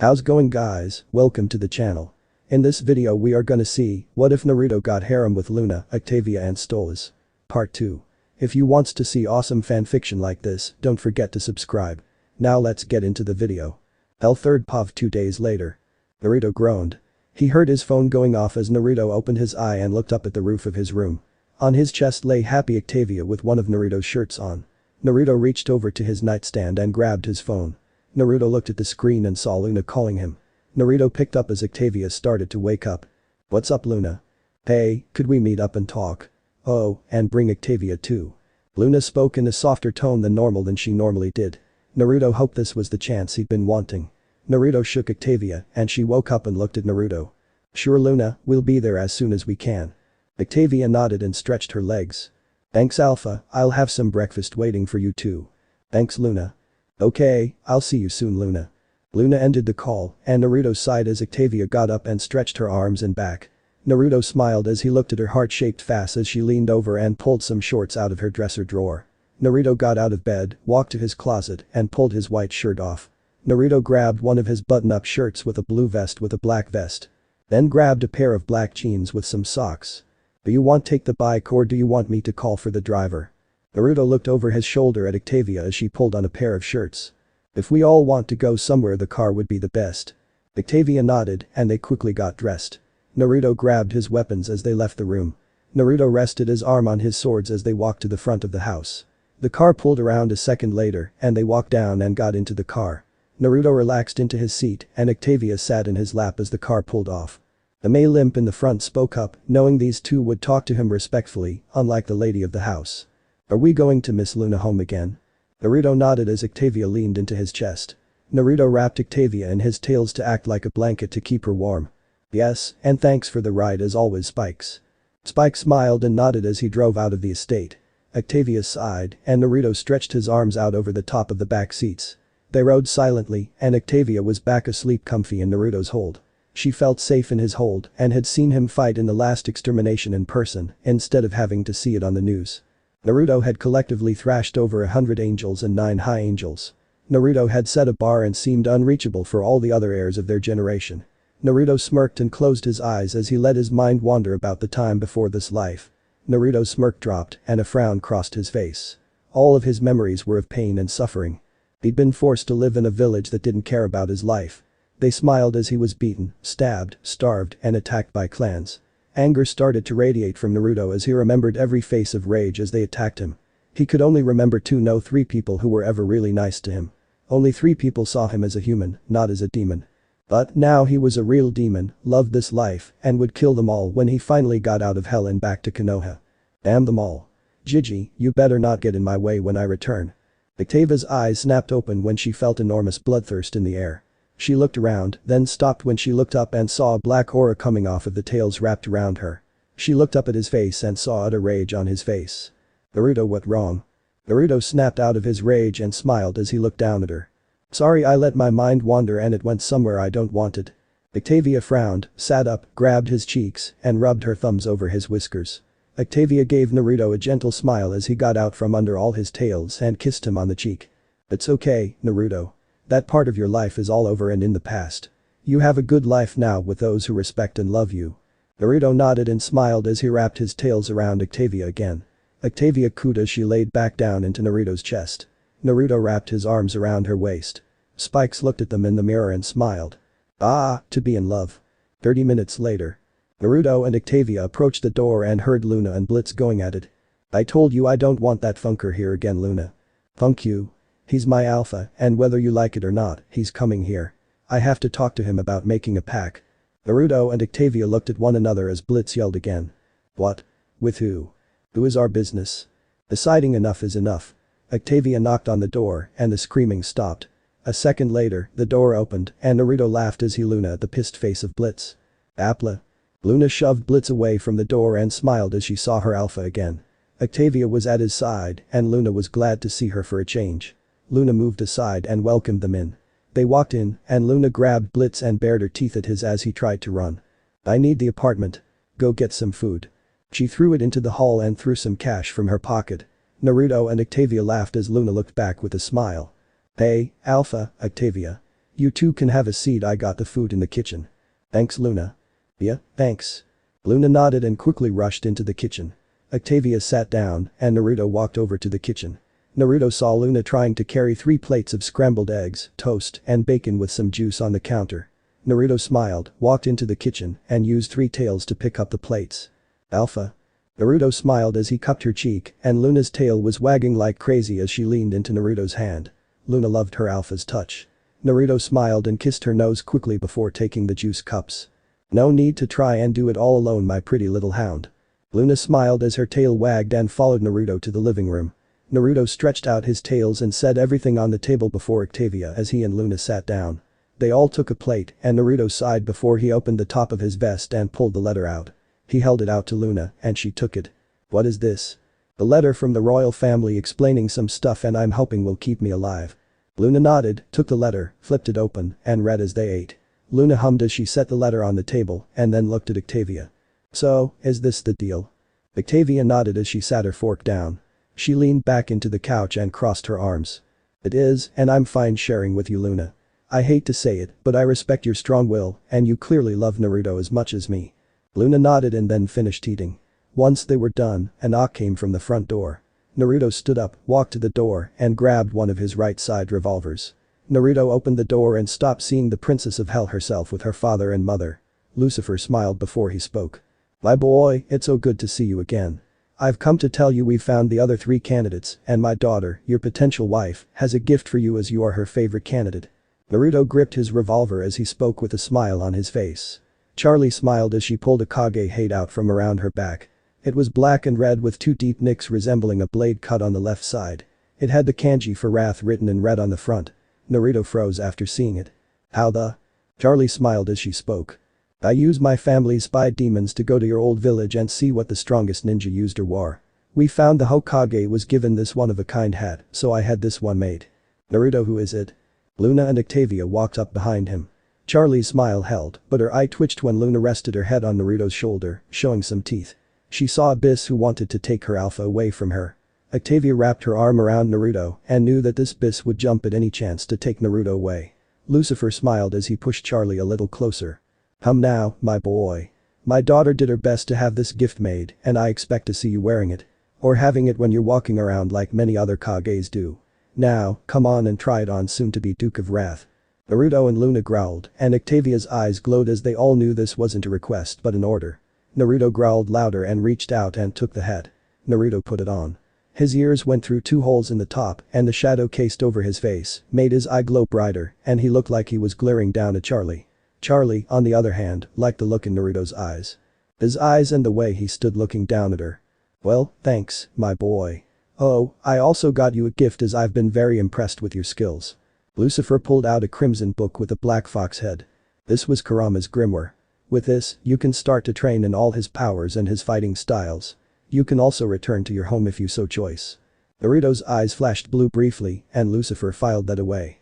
How's going guys, welcome to the channel. In this video we are gonna see, what if Naruto got harem with Loona, Octavia and Stolas. Part 2. If you wants to see awesome fanfiction like this, don't forget to subscribe. Now let's get into the video. Third POV 2 days later. Naruto groaned. He heard his phone going off as Naruto opened his eye and looked up at the roof of his room. On his chest lay happy Octavia with one of Naruto's shirts on. Naruto reached over to his nightstand and grabbed his phone. Naruto looked at the screen and saw Loona calling him. Naruto picked up as Octavia started to wake up. "What's up Loona? Hey, could we meet up and talk? Oh, and bring Octavia too." Loona spoke in a softer tone than she normally did. Naruto hoped this was the chance he'd been wanting. Naruto shook Octavia and she woke up and looked at Naruto. "Sure Loona, we'll be there as soon as we can." Octavia nodded and stretched her legs. "Thanks Alpha, I'll have some breakfast waiting for you too." "Thanks Loona." "Okay, I'll see you soon Loona." Loona ended the call and Naruto sighed as Octavia got up and stretched her arms and back. Naruto smiled as he looked at her heart-shaped face as she leaned over and pulled some shorts out of her dresser drawer. Naruto got out of bed, walked to his closet and pulled his white shirt off. Naruto grabbed one of his button-up shirts with a blue vest with a black vest. Then grabbed a pair of black jeans with some socks. "Do you want to take the bike or do you want me to call for the driver?" Naruto looked over his shoulder at Octavia as she pulled on a pair of shirts. "If we all want to go somewhere the car would be the best." Octavia nodded and they quickly got dressed. Naruto grabbed his weapons as they left the room. Naruto rested his arm on his swords as they walked to the front of the house. The car pulled around a second later and they walked down and got into the car. Naruto relaxed into his seat and Octavia sat in his lap as the car pulled off. The male imp in the front spoke up, knowing these two would talk to him respectfully, unlike the lady of the house. "Are we going to miss Loona home again?" Naruto nodded as Octavia leaned into his chest. Naruto wrapped Octavia in his tails to act like a blanket to keep her warm. "Yes, and thanks for the ride as always Spikes." Spike smiled and nodded as he drove out of the estate. Octavia sighed and Naruto stretched his arms out over the top of the back seats. They rode silently and Octavia was back asleep comfy in Naruto's hold. She felt safe in his hold and had seen him fight in the last extermination in person instead of having to see it on the news. Naruto had collectively thrashed over 100 angels and 9 high angels. Naruto had set a bar and seemed unreachable for all the other heirs of their generation. Naruto smirked and closed his eyes as he let his mind wander about the time before this life. Naruto's smirk dropped and a frown crossed his face. All of his memories were of pain and suffering. He'd been forced to live in a village that didn't care about his life. They smiled as he was beaten, stabbed, starved and attacked by clans. Anger started to radiate from Naruto as he remembered every face of rage as they attacked him. He could only remember 3 people who were ever really nice to him. Only 3 people saw him as a human, not as a demon. But now he was a real demon, loved this life, and would kill them all when he finally got out of hell and back to Konoha. Damn them all. "Gigi, you better not get in my way when I return." Octavia's eyes snapped open when she felt enormous bloodthirst in the air. She looked around, then stopped when she looked up and saw a black aura coming off of the tails wrapped around her. She looked up at his face and saw utter rage on his face. "Naruto, what wrong?" Naruto snapped out of his rage and smiled as he looked down at her. "Sorry I let my mind wander and it went somewhere I don't want it." Octavia frowned, sat up, grabbed his cheeks and rubbed her thumbs over his whiskers. Octavia gave Naruto a gentle smile as he got out from under all his tails and kissed him on the cheek. "It's okay, Naruto. That part of your life is all over and in the past. You have a good life now with those who respect and love you." Naruto nodded and smiled as he wrapped his tails around Octavia again. Octavia cooed as she laid back down into Naruto's chest. Naruto wrapped his arms around her waist. Spikes looked at them in the mirror and smiled. "Ah, to be in love." 30 minutes later. Naruto and Octavia approached the door and heard Loona and Blitz going at it. "I told you I don't want that funker here again Loona." "Funk you. He's my alpha and whether you like it or not, he's coming here. I have to talk to him about making a pact." Naruto and Octavia looked at one another as Blitz yelled again. "What? With who? Who is our business?" Deciding enough is enough. Octavia knocked on the door and the screaming stopped. A second later, the door opened and Naruto laughed as he Loona at the pissed face of Blitz. "Apla." Loona shoved Blitz away from the door and smiled as she saw her alpha again. Octavia was at his side and Loona was glad to see her for a change. Loona moved aside and welcomed them in. They walked in and Loona grabbed Blitz and bared her teeth at his as he tried to run. "I need the apartment. Go get some food." She threw it into the hall and threw some cash from her pocket. Naruto and Octavia laughed as Loona looked back with a smile. "Hey, Alpha, Octavia. You two can have a seat, I got the food in the kitchen. Thanks, Loona. Yeah, thanks. Loona nodded and quickly rushed into the kitchen. Octavia sat down and Naruto walked over to the kitchen. Naruto saw Loona trying to carry 3 plates of scrambled eggs, toast, and bacon with some juice on the counter. Naruto smiled, walked into the kitchen, and used 3 tails to pick up the plates. Alpha. Naruto smiled as he cupped her cheek, and Loona's tail was wagging like crazy as she leaned into Naruto's hand. Loona loved her alpha's touch. Naruto smiled and kissed her nose quickly before taking the juice cups. No need to try and do it all alone, my pretty little hound. Loona smiled as her tail wagged and followed Naruto to the living room. Naruto stretched out his tails and set everything on the table before Octavia as he and Loona sat down. They all took a plate and Naruto sighed before he opened the top of his vest and pulled the letter out. He held it out to Loona and she took it. What is this? The letter from the royal family explaining some stuff and I'm hoping will keep me alive. Loona nodded, took the letter, flipped it open, and read as they ate. Loona hummed as she set the letter on the table and then looked at Octavia. So, is this the deal? Octavia nodded as she sat her fork down. She leaned back into the couch and crossed her arms. It is, and I'm fine sharing with you, Loona. I hate to say it, but I respect your strong will, and you clearly love Naruto as much as me. Loona nodded and then finished eating. Once they were done, a knock came from the front door. Naruto stood up, walked to the door, and grabbed one of his right-side revolvers. Naruto opened the door and stopped seeing the Princess of Hell herself with her father and mother. Lucifer smiled before he spoke. My boy, it's so good to see you again. I've come to tell you we've found the other 3 candidates, and my daughter, your potential wife, has a gift for you as you are her favorite candidate. Naruto gripped his revolver as he spoke with a smile on his face. Charlie smiled as she pulled a Kage hate out from around her back. It was black and red with 2 deep nicks resembling a blade cut on the left side. It had the kanji for wrath written in red on the front. Naruto froze after seeing it. How the? Charlie smiled as she spoke. I use my family's spy demons to go to your old village and see what the strongest ninja used or wore. We found the Hokage was given this one-of-a-kind hat, so I had this one made. Naruto, who is it? Loona and Octavia walked up behind him. Charlie's smile held, but her eye twitched when Loona rested her head on Naruto's shoulder, showing some teeth. She saw Abyss who wanted to take her alpha away from her. Octavia wrapped her arm around Naruto and knew that this Abyss would jump at any chance to take Naruto away. Lucifer smiled as he pushed Charlie a little closer. Now, my boy. My daughter did her best to have this gift made and I expect to see you wearing it. Or having it when you're walking around like many other Kages do. Now, come on and try it on soon to be Duke of Wrath. Naruto and Loona growled and Octavia's eyes glowed as they all knew this wasn't a request but an order. Naruto growled louder and reached out and took the hat. Naruto put it on. His ears went through 2 holes in the top and the shadow cased over his face made his eye glow brighter and he looked like he was glaring down at Charlie. Charlie, on the other hand, liked the look in Naruto's eyes. His eyes and the way he stood looking down at her. Well, thanks, my boy. Oh, I also got you a gift as I've been very impressed with your skills. Lucifer pulled out a crimson book with a black fox head. This was Kurama's grimoire. With this, you can start to train in all his powers and his fighting styles. You can also return to your home if you so choose. Naruto's eyes flashed blue briefly and Lucifer filed that away.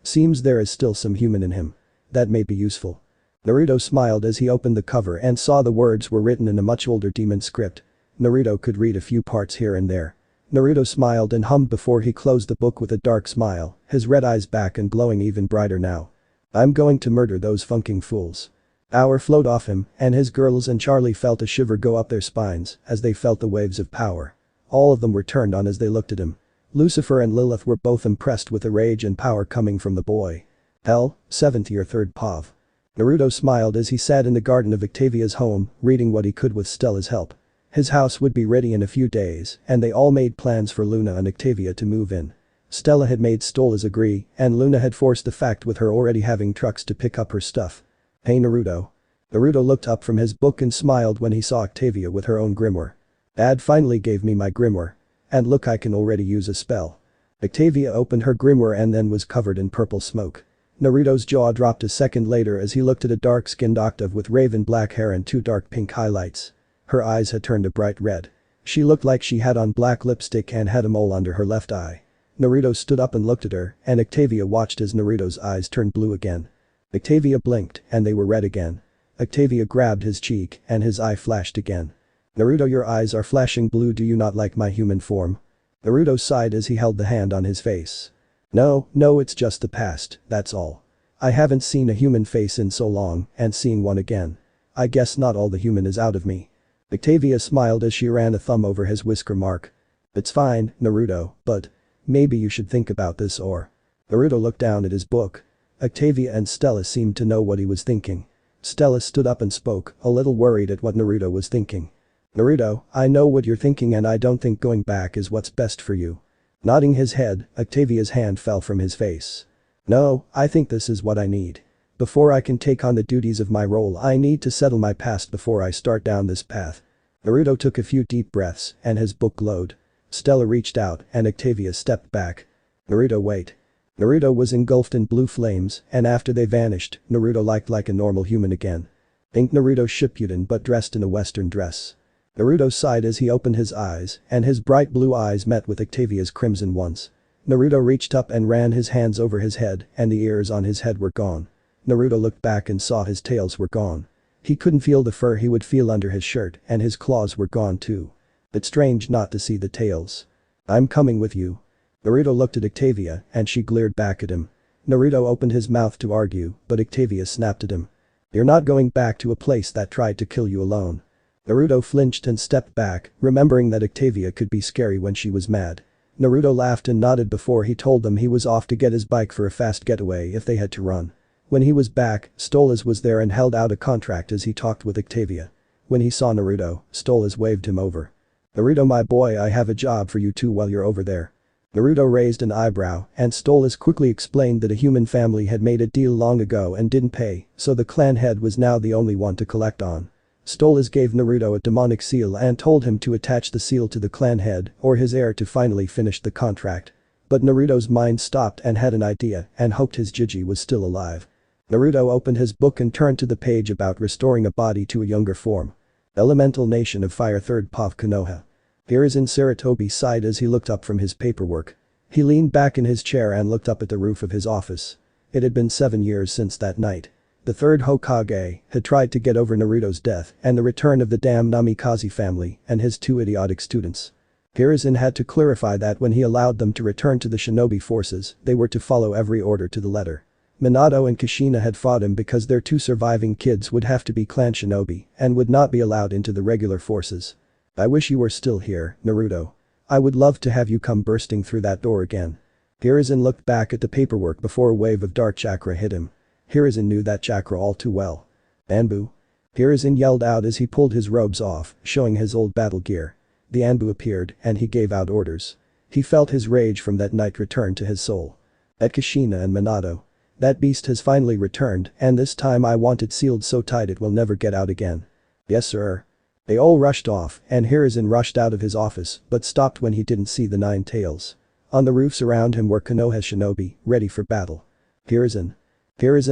Seems there is still some human in him. That may be useful. Naruto smiled as he opened the cover and saw the words were written in a much older demon script. Naruto could read a few parts here and there. Naruto smiled and hummed before he closed the book with a dark smile, his red eyes back and glowing even brighter now. I'm going to murder those funking fools. Power flowed off him and his girls and Charlie felt a shiver go up their spines as they felt the waves of power. All of them were turned on as they looked at him. Lucifer and Lilith were both impressed with the rage and power coming from the boy. Hell, 7th year 3rd Pav. Naruto smiled as he sat in the garden of Octavia's home, reading what he could with Stella's help. His house would be ready in a few days and they all made plans for Loona and Octavia to move in. Stella had made Stolas agree and Loona had forced the fact with her already having trucks to pick up her stuff. Hey Naruto. Naruto looked up from his book and smiled when he saw Octavia with her own grimoire. Dad finally gave me my grimoire. And look, I can already use a spell. Octavia opened her grimoire and then was covered in purple smoke. Naruto's jaw dropped a second later as he looked at a dark-skinned Octave with raven black hair and 2 dark pink highlights. Her eyes had turned a bright red. She looked like she had on black lipstick and had a mole under her left eye. Naruto stood up and looked at her and Octavia watched as Naruto's eyes turned blue again. Octavia blinked and they were red again. Octavia grabbed his cheek and his eye flashed again. Naruto, your eyes are flashing blue, do you not like my human form? Naruto sighed as he held the hand on his face. No, it's just the past, that's all. I haven't seen a human face in so long, and seeing one again. I guess not all the human is out of me. Octavia smiled as she ran a thumb over his whisker mark. It's fine, Naruto, but maybe you should think about this or. Naruto looked down at his book. Octavia and Stella seemed to know what he was thinking. Stella stood up and spoke, a little worried at what Naruto was thinking. Naruto, I know what you're thinking and I don't think going back is what's best for you. Nodding his head, Octavia's hand fell from his face. No, I think this is what I need. Before I can take on the duties of my role I need to settle my past before I start down this path. Naruto took a few deep breaths and his book glowed. Stella reached out and Octavia stepped back. Naruto wait. Naruto was engulfed in blue flames and after they vanished, Naruto looked like a normal human again. Think Naruto Shippuden but dressed in a western dress. Naruto sighed as he opened his eyes and his bright blue eyes met with Octavia's crimson ones. Naruto reached up and ran his hands over his head and the ears on his head were gone. Naruto looked back and saw his tails were gone. He couldn't feel the fur he would feel under his shirt and his claws were gone too. It's strange not to see the tails. I'm coming with you. Naruto looked at Octavia and she glared back at him. Naruto opened his mouth to argue but Octavia snapped at him. You're not going back to a place that tried to kill you alone. Naruto flinched and stepped back, remembering that Octavia could be scary when she was mad. Naruto laughed and nodded before he told them he was off to get his bike for a fast getaway if they had to run. When he was back, Stolas was there and held out a contract as he talked with Octavia. When he saw Naruto, Stolas waved him over. Naruto my boy I have a job for you too while you're over there. Naruto raised an eyebrow and Stolas quickly explained that a human family had made a deal long ago and didn't pay, so the clan head was now the only one to collect on. Stolas gave Naruto a demonic seal and told him to attach the seal to the clan head or his heir to finally finish the contract. But Naruto's mind stopped and had an idea and hoped his Jiji was still alive. Naruto opened his book and turned to the page about restoring a body to a younger form. Elemental Nation of Fire 3rd Pav Konoha. Hiruzen Sarutobi sighed as he looked up from his paperwork. He leaned back in his chair and looked up at the roof of his office. It had been 7 years since that night. The third Hokage had tried to get over Naruto's death and the return of the damn Namikaze family and his 2 idiotic students. Hiruzen had to clarify that when he allowed them to return to the shinobi forces, they were to follow every order to the letter. Minato and Kushina had fought him because their 2 surviving kids would have to be clan shinobi and would not be allowed into the regular forces. I wish you were still here, Naruto. I would love to have you come bursting through that door again. Hiruzen looked back at the paperwork before a wave of dark chakra hit him. Hiruzen knew that chakra all too well. ANBU. Hiruzen yelled out as he pulled his robes off, showing his old battle gear. The ANBU appeared and he gave out orders. He felt his rage from that night return to his soul. At Kushina and Minato. That beast has finally returned and this time I want it sealed so tight it will never get out again. Yes sir. They all rushed off and Hiruzen rushed out of his office but stopped when he didn't see the 9 tails. On the roofs around him were Konoha shinobi, ready for battle. Hiruzen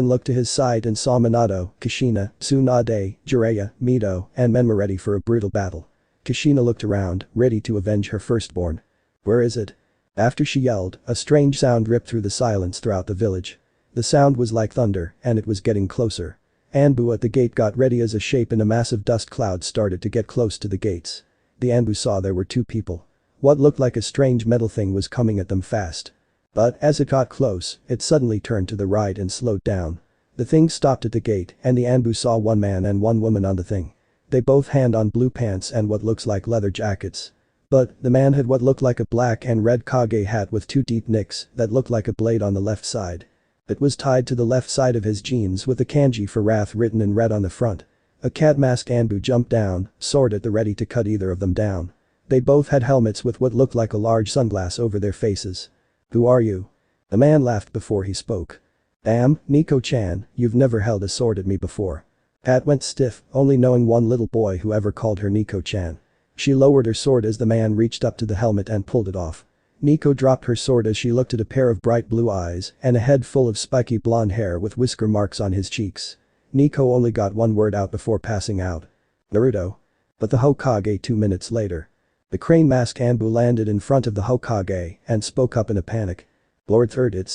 looked to his side and saw Minato, Kushina, Tsunade, Jiraiya, Mito, and Menma ready for a brutal battle. Kushina looked around, ready to avenge her firstborn. Where is it? After she yelled, a strange sound ripped through the silence throughout the village. The sound was like thunder and it was getting closer. ANBU at the gate got ready as a shape in a massive dust cloud started to get close to the gates. The ANBU saw there were 2 people. What looked like a strange metal thing was coming at them fast. But as it got close, it suddenly turned to the right and slowed down. The thing stopped at the gate and the ANBU saw 1 man and 1 woman on the thing. They both had on blue pants and what looks like leather jackets. But the man had what looked like a black and red Kage hat with 2 deep nicks that looked like a blade on the left side. It was tied to the left side of his jeans with a kanji for wrath written in red on the front. A cat-masked ANBU jumped down, sword at the ready to cut either of them down. They both had helmets with what looked like a large sunglass over their faces. Who are you? The man laughed before he spoke. Damn, Nico-chan, you've never held a sword at me before. Pat went stiff, only knowing one little boy who ever called her Nico-chan. She lowered her sword as the man reached up to the helmet and pulled it off. Nico dropped her sword as she looked at a pair of bright blue eyes and a head full of spiky blonde hair with whisker marks on his cheeks. Nico only got 1 word out before passing out. Naruto. But the Hokage 2 minutes later. The crane-masked ANBU landed in front of the Hokage and spoke up in a panic. Lord Third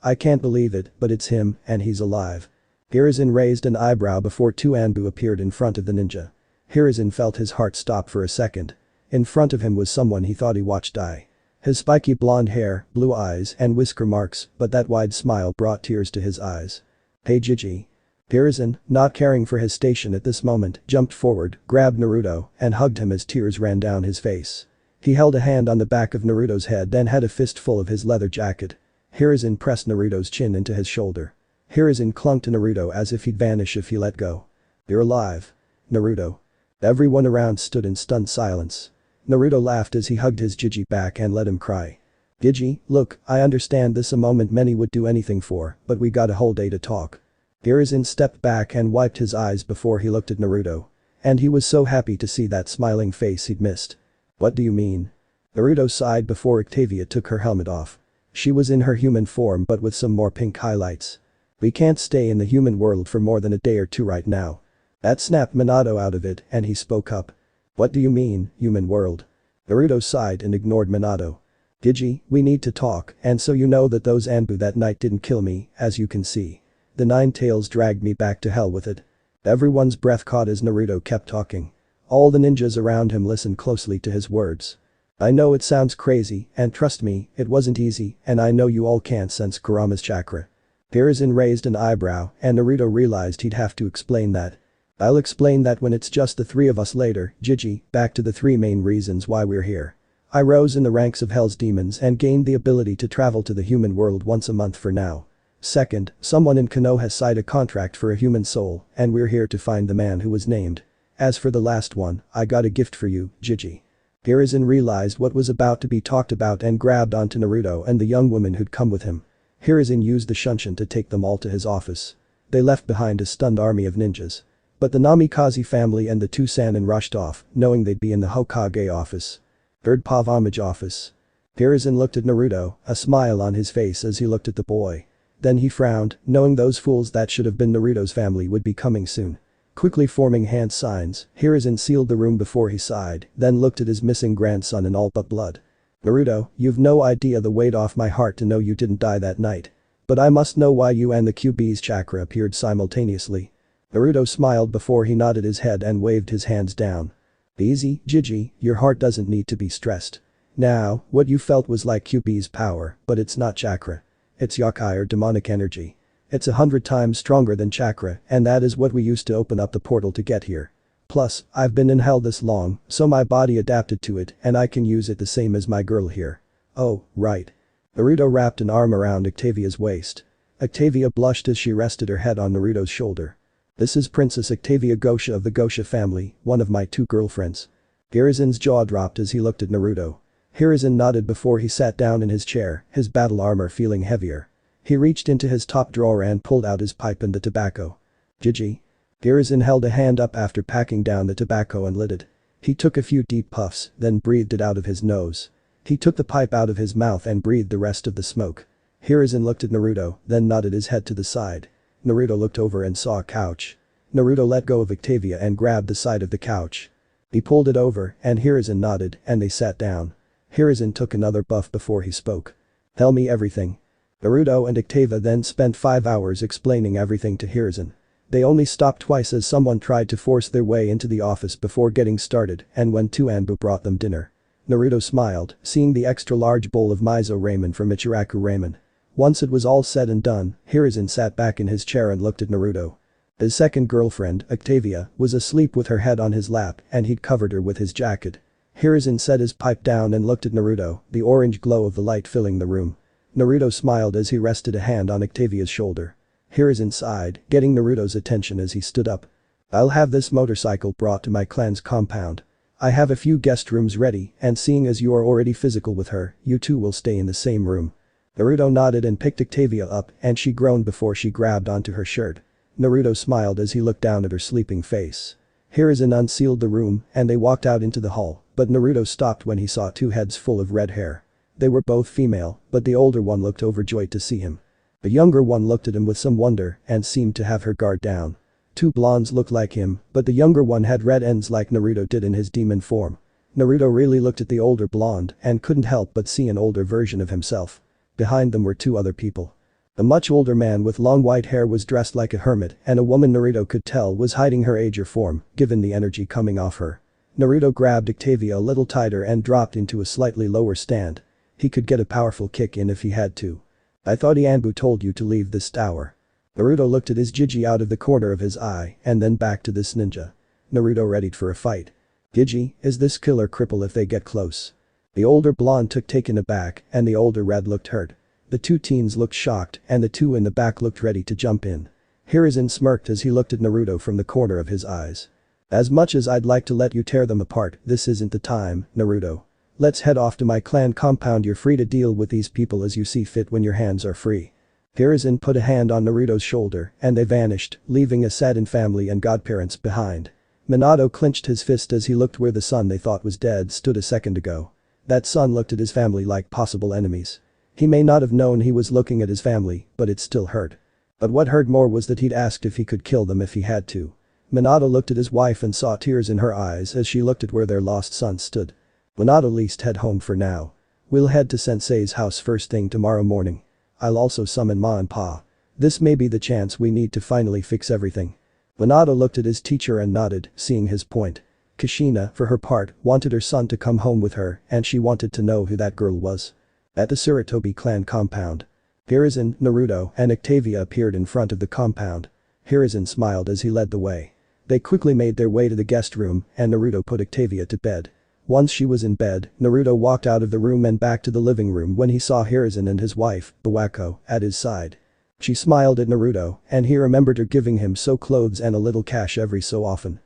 I can't believe it, but it's him and he's alive. Hiruzen raised an eyebrow before 2 ANBU appeared in front of the ninja. Hiruzen felt his heart stop for a second. In front of him was someone he thought he watched die. His spiky blonde hair, blue eyes and whisker marks, but that wide smile brought tears to his eyes. Hey Gigi. Hiruzen, not caring for his station at this moment, jumped forward, grabbed Naruto, and hugged him as tears ran down his face. He held a hand on the back of Naruto's head and had a fistful of his leather jacket. Hiruzen pressed Naruto's chin into his shoulder. Hiruzen clung to Naruto as if he'd vanish if he let go. You're alive. Naruto. Everyone around stood in stunned silence. Naruto laughed as he hugged his Gigi back and let him cry. Gigi, look, I understand this a moment many would do anything for, but we got a whole day to talk. Hiruzen stepped back and wiped his eyes before he looked at Naruto. And he was so happy to see that smiling face he'd missed. What do you mean? Naruto sighed before Octavia took her helmet off. She was in her human form but with some more pink highlights. We can't stay in the human world for more than a day or two right now. That snapped Minato out of it and he spoke up. What do you mean, human world? Naruto sighed and ignored Minato. Gigi, we need to talk, and so you know that those ANBU that night didn't kill me, as you can see. The Nine Tails dragged me back to hell with it. Everyone's breath caught as Naruto kept talking. All the ninjas around him listened closely to his words. I know it sounds crazy, and trust me, it wasn't easy, and I know you all can't sense Kurama's chakra. Hiruzen raised an eyebrow, and Naruto realized he'd have to explain that. I'll explain that when it's just the three of us later, Gigi, back to the three main reasons why we're here. I rose in the ranks of Hell's demons and gained the ability to travel to the human world once a month for now. Second, someone in Konoha signed a contract for a human soul, and we're here to find the man who was named. As for the last one, I got a gift for you, Gigi. Hiruzen realized what was about to be talked about and grabbed onto Naruto and the young woman who'd come with him. Hiruzen used the Shunshin to take them all to his office. They left behind a stunned army of ninjas. But the Namikaze family and the two Sannin rushed off, knowing they'd be in the Hokage office. Third Pav Homage office. Hiruzen looked at Naruto, a smile on his face as he looked at the boy. Then he frowned, knowing those fools that should have been Naruto's family would be coming soon. Quickly forming hand signs, Hiruzen sealed the room before he sighed, then looked at his missing grandson in all but blood. Naruto, you've no idea the weight off my heart to know you didn't die that night. But I must know why you and the Kyuubi's chakra appeared simultaneously. Naruto smiled before he nodded his head and waved his hands down. Easy, Gigi, your heart doesn't need to be stressed. Now, what you felt was like Kyuubi's power, but it's not chakra. It's yokai or demonic energy. It's 100 times stronger than chakra, and that is what we used to open up the portal to get here. Plus, I've been in hell this long, so my body adapted to it and I can use it the same as my girl here. Oh, right. Naruto wrapped an arm around Octavia's waist. Octavia blushed as she rested her head on Naruto's shoulder. This is Princess Octavia Gosha of the Gosha family, one of my two girlfriends. Hiruzen's jaw dropped as he looked at Naruto. Hiruzen nodded before he sat down in his chair, his battle armor feeling heavier. He reached into his top drawer and pulled out his pipe and the tobacco. Gigi. Hiruzen held a hand up after packing down the tobacco and lit it. He took a few deep puffs, then breathed it out of his nose. He took the pipe out of his mouth and breathed the rest of the smoke. Hiruzen looked at Naruto, then nodded his head to the side. Naruto looked over and saw a couch. Naruto let go of Octavia and grabbed the side of the couch. He pulled it over, and Hiruzen nodded, and they sat down. Hiruzen took another puff before he spoke. Tell me everything. Naruto and Octavia then spent 5 hours explaining everything to Hiruzen. They only stopped twice as someone tried to force their way into the office before getting started and when two ANBU brought them dinner. Naruto smiled, seeing the extra-large bowl of miso ramen from Ichiraku Ramen. Once it was all said and done, Hiruzen sat back in his chair and looked at Naruto. His second girlfriend, Octavia, was asleep with her head on his lap and he'd covered her with his jacket. Hiruzen set his pipe down and looked at Naruto, the orange glow of the light filling the room. Naruto smiled as he rested a hand on Octavia's shoulder. Hiruzen sighed, getting Naruto's attention as he stood up. I'll have this motorcycle brought to my clan's compound. I have a few guest rooms ready and seeing as you are already physical with her, you two will stay in the same room. Naruto nodded and picked Octavia up and she groaned before she grabbed onto her shirt. Naruto smiled as he looked down at her sleeping face. Hiruzen unsealed the room and they walked out into the hall, but Naruto stopped when he saw two heads full of red hair. They were both female, but the older one looked overjoyed to see him. The younger one looked at him with some wonder and seemed to have her guard down. Two blondes looked like him, but the younger one had red ends like Naruto did in his demon form. Naruto really looked at the older blonde and couldn't help but see an older version of himself. Behind them were two other people. The much older man with long white hair was dressed like a hermit and a woman Naruto could tell was hiding her age or form, given the energy coming off her. Naruto grabbed Octavia a little tighter and dropped into a slightly lower stand. He could get a powerful kick in if he had to. I thought ANBU told you to leave this tower. Naruto looked at his Jiji out of the corner of his eye and then back to this ninja. Naruto readied for a fight. Jiji, is this killer cripple if they get close? The older blonde took taken aback and the older red looked hurt. The two teens looked shocked and the two in the back looked ready to jump in. Hiruzen smirked as he looked at Naruto from the corner of his eyes. As much as I'd like to let you tear them apart, this isn't the time, Naruto. Let's head off to my clan compound. You're free to deal with these people as you see fit when your hands are free. Hiruzen put a hand on Naruto's shoulder and they vanished, leaving a saddened family and godparents behind. Minato clenched his fist as he looked where the son they thought was dead stood a second ago. That son looked at his family like possible enemies. He may not have known he was looking at his family, but it still hurt. But what hurt more was that he'd asked if he could kill them if he had to. Minato looked at his wife and saw tears in her eyes as she looked at where their lost son stood. Minato least head home for now. We'll head to Sensei's house first thing tomorrow morning. I'll also summon Ma and Pa. This may be the chance we need to finally fix everything. Minato looked at his teacher and nodded, seeing his point. Kushina, for her part, wanted her son to come home with her and she wanted to know who that girl was. At the Sarutobi clan compound. Hiruzen, Naruto, and Octavia appeared in front of the compound. Hiruzen smiled as he led the way. They quickly made their way to the guest room and Naruto put Octavia to bed. Once she was in bed, Naruto walked out of the room and back to the living room when he saw Hiruzen and his wife, Bawako, at his side. She smiled at Naruto and he remembered her giving him so clothes and a little cash every so often.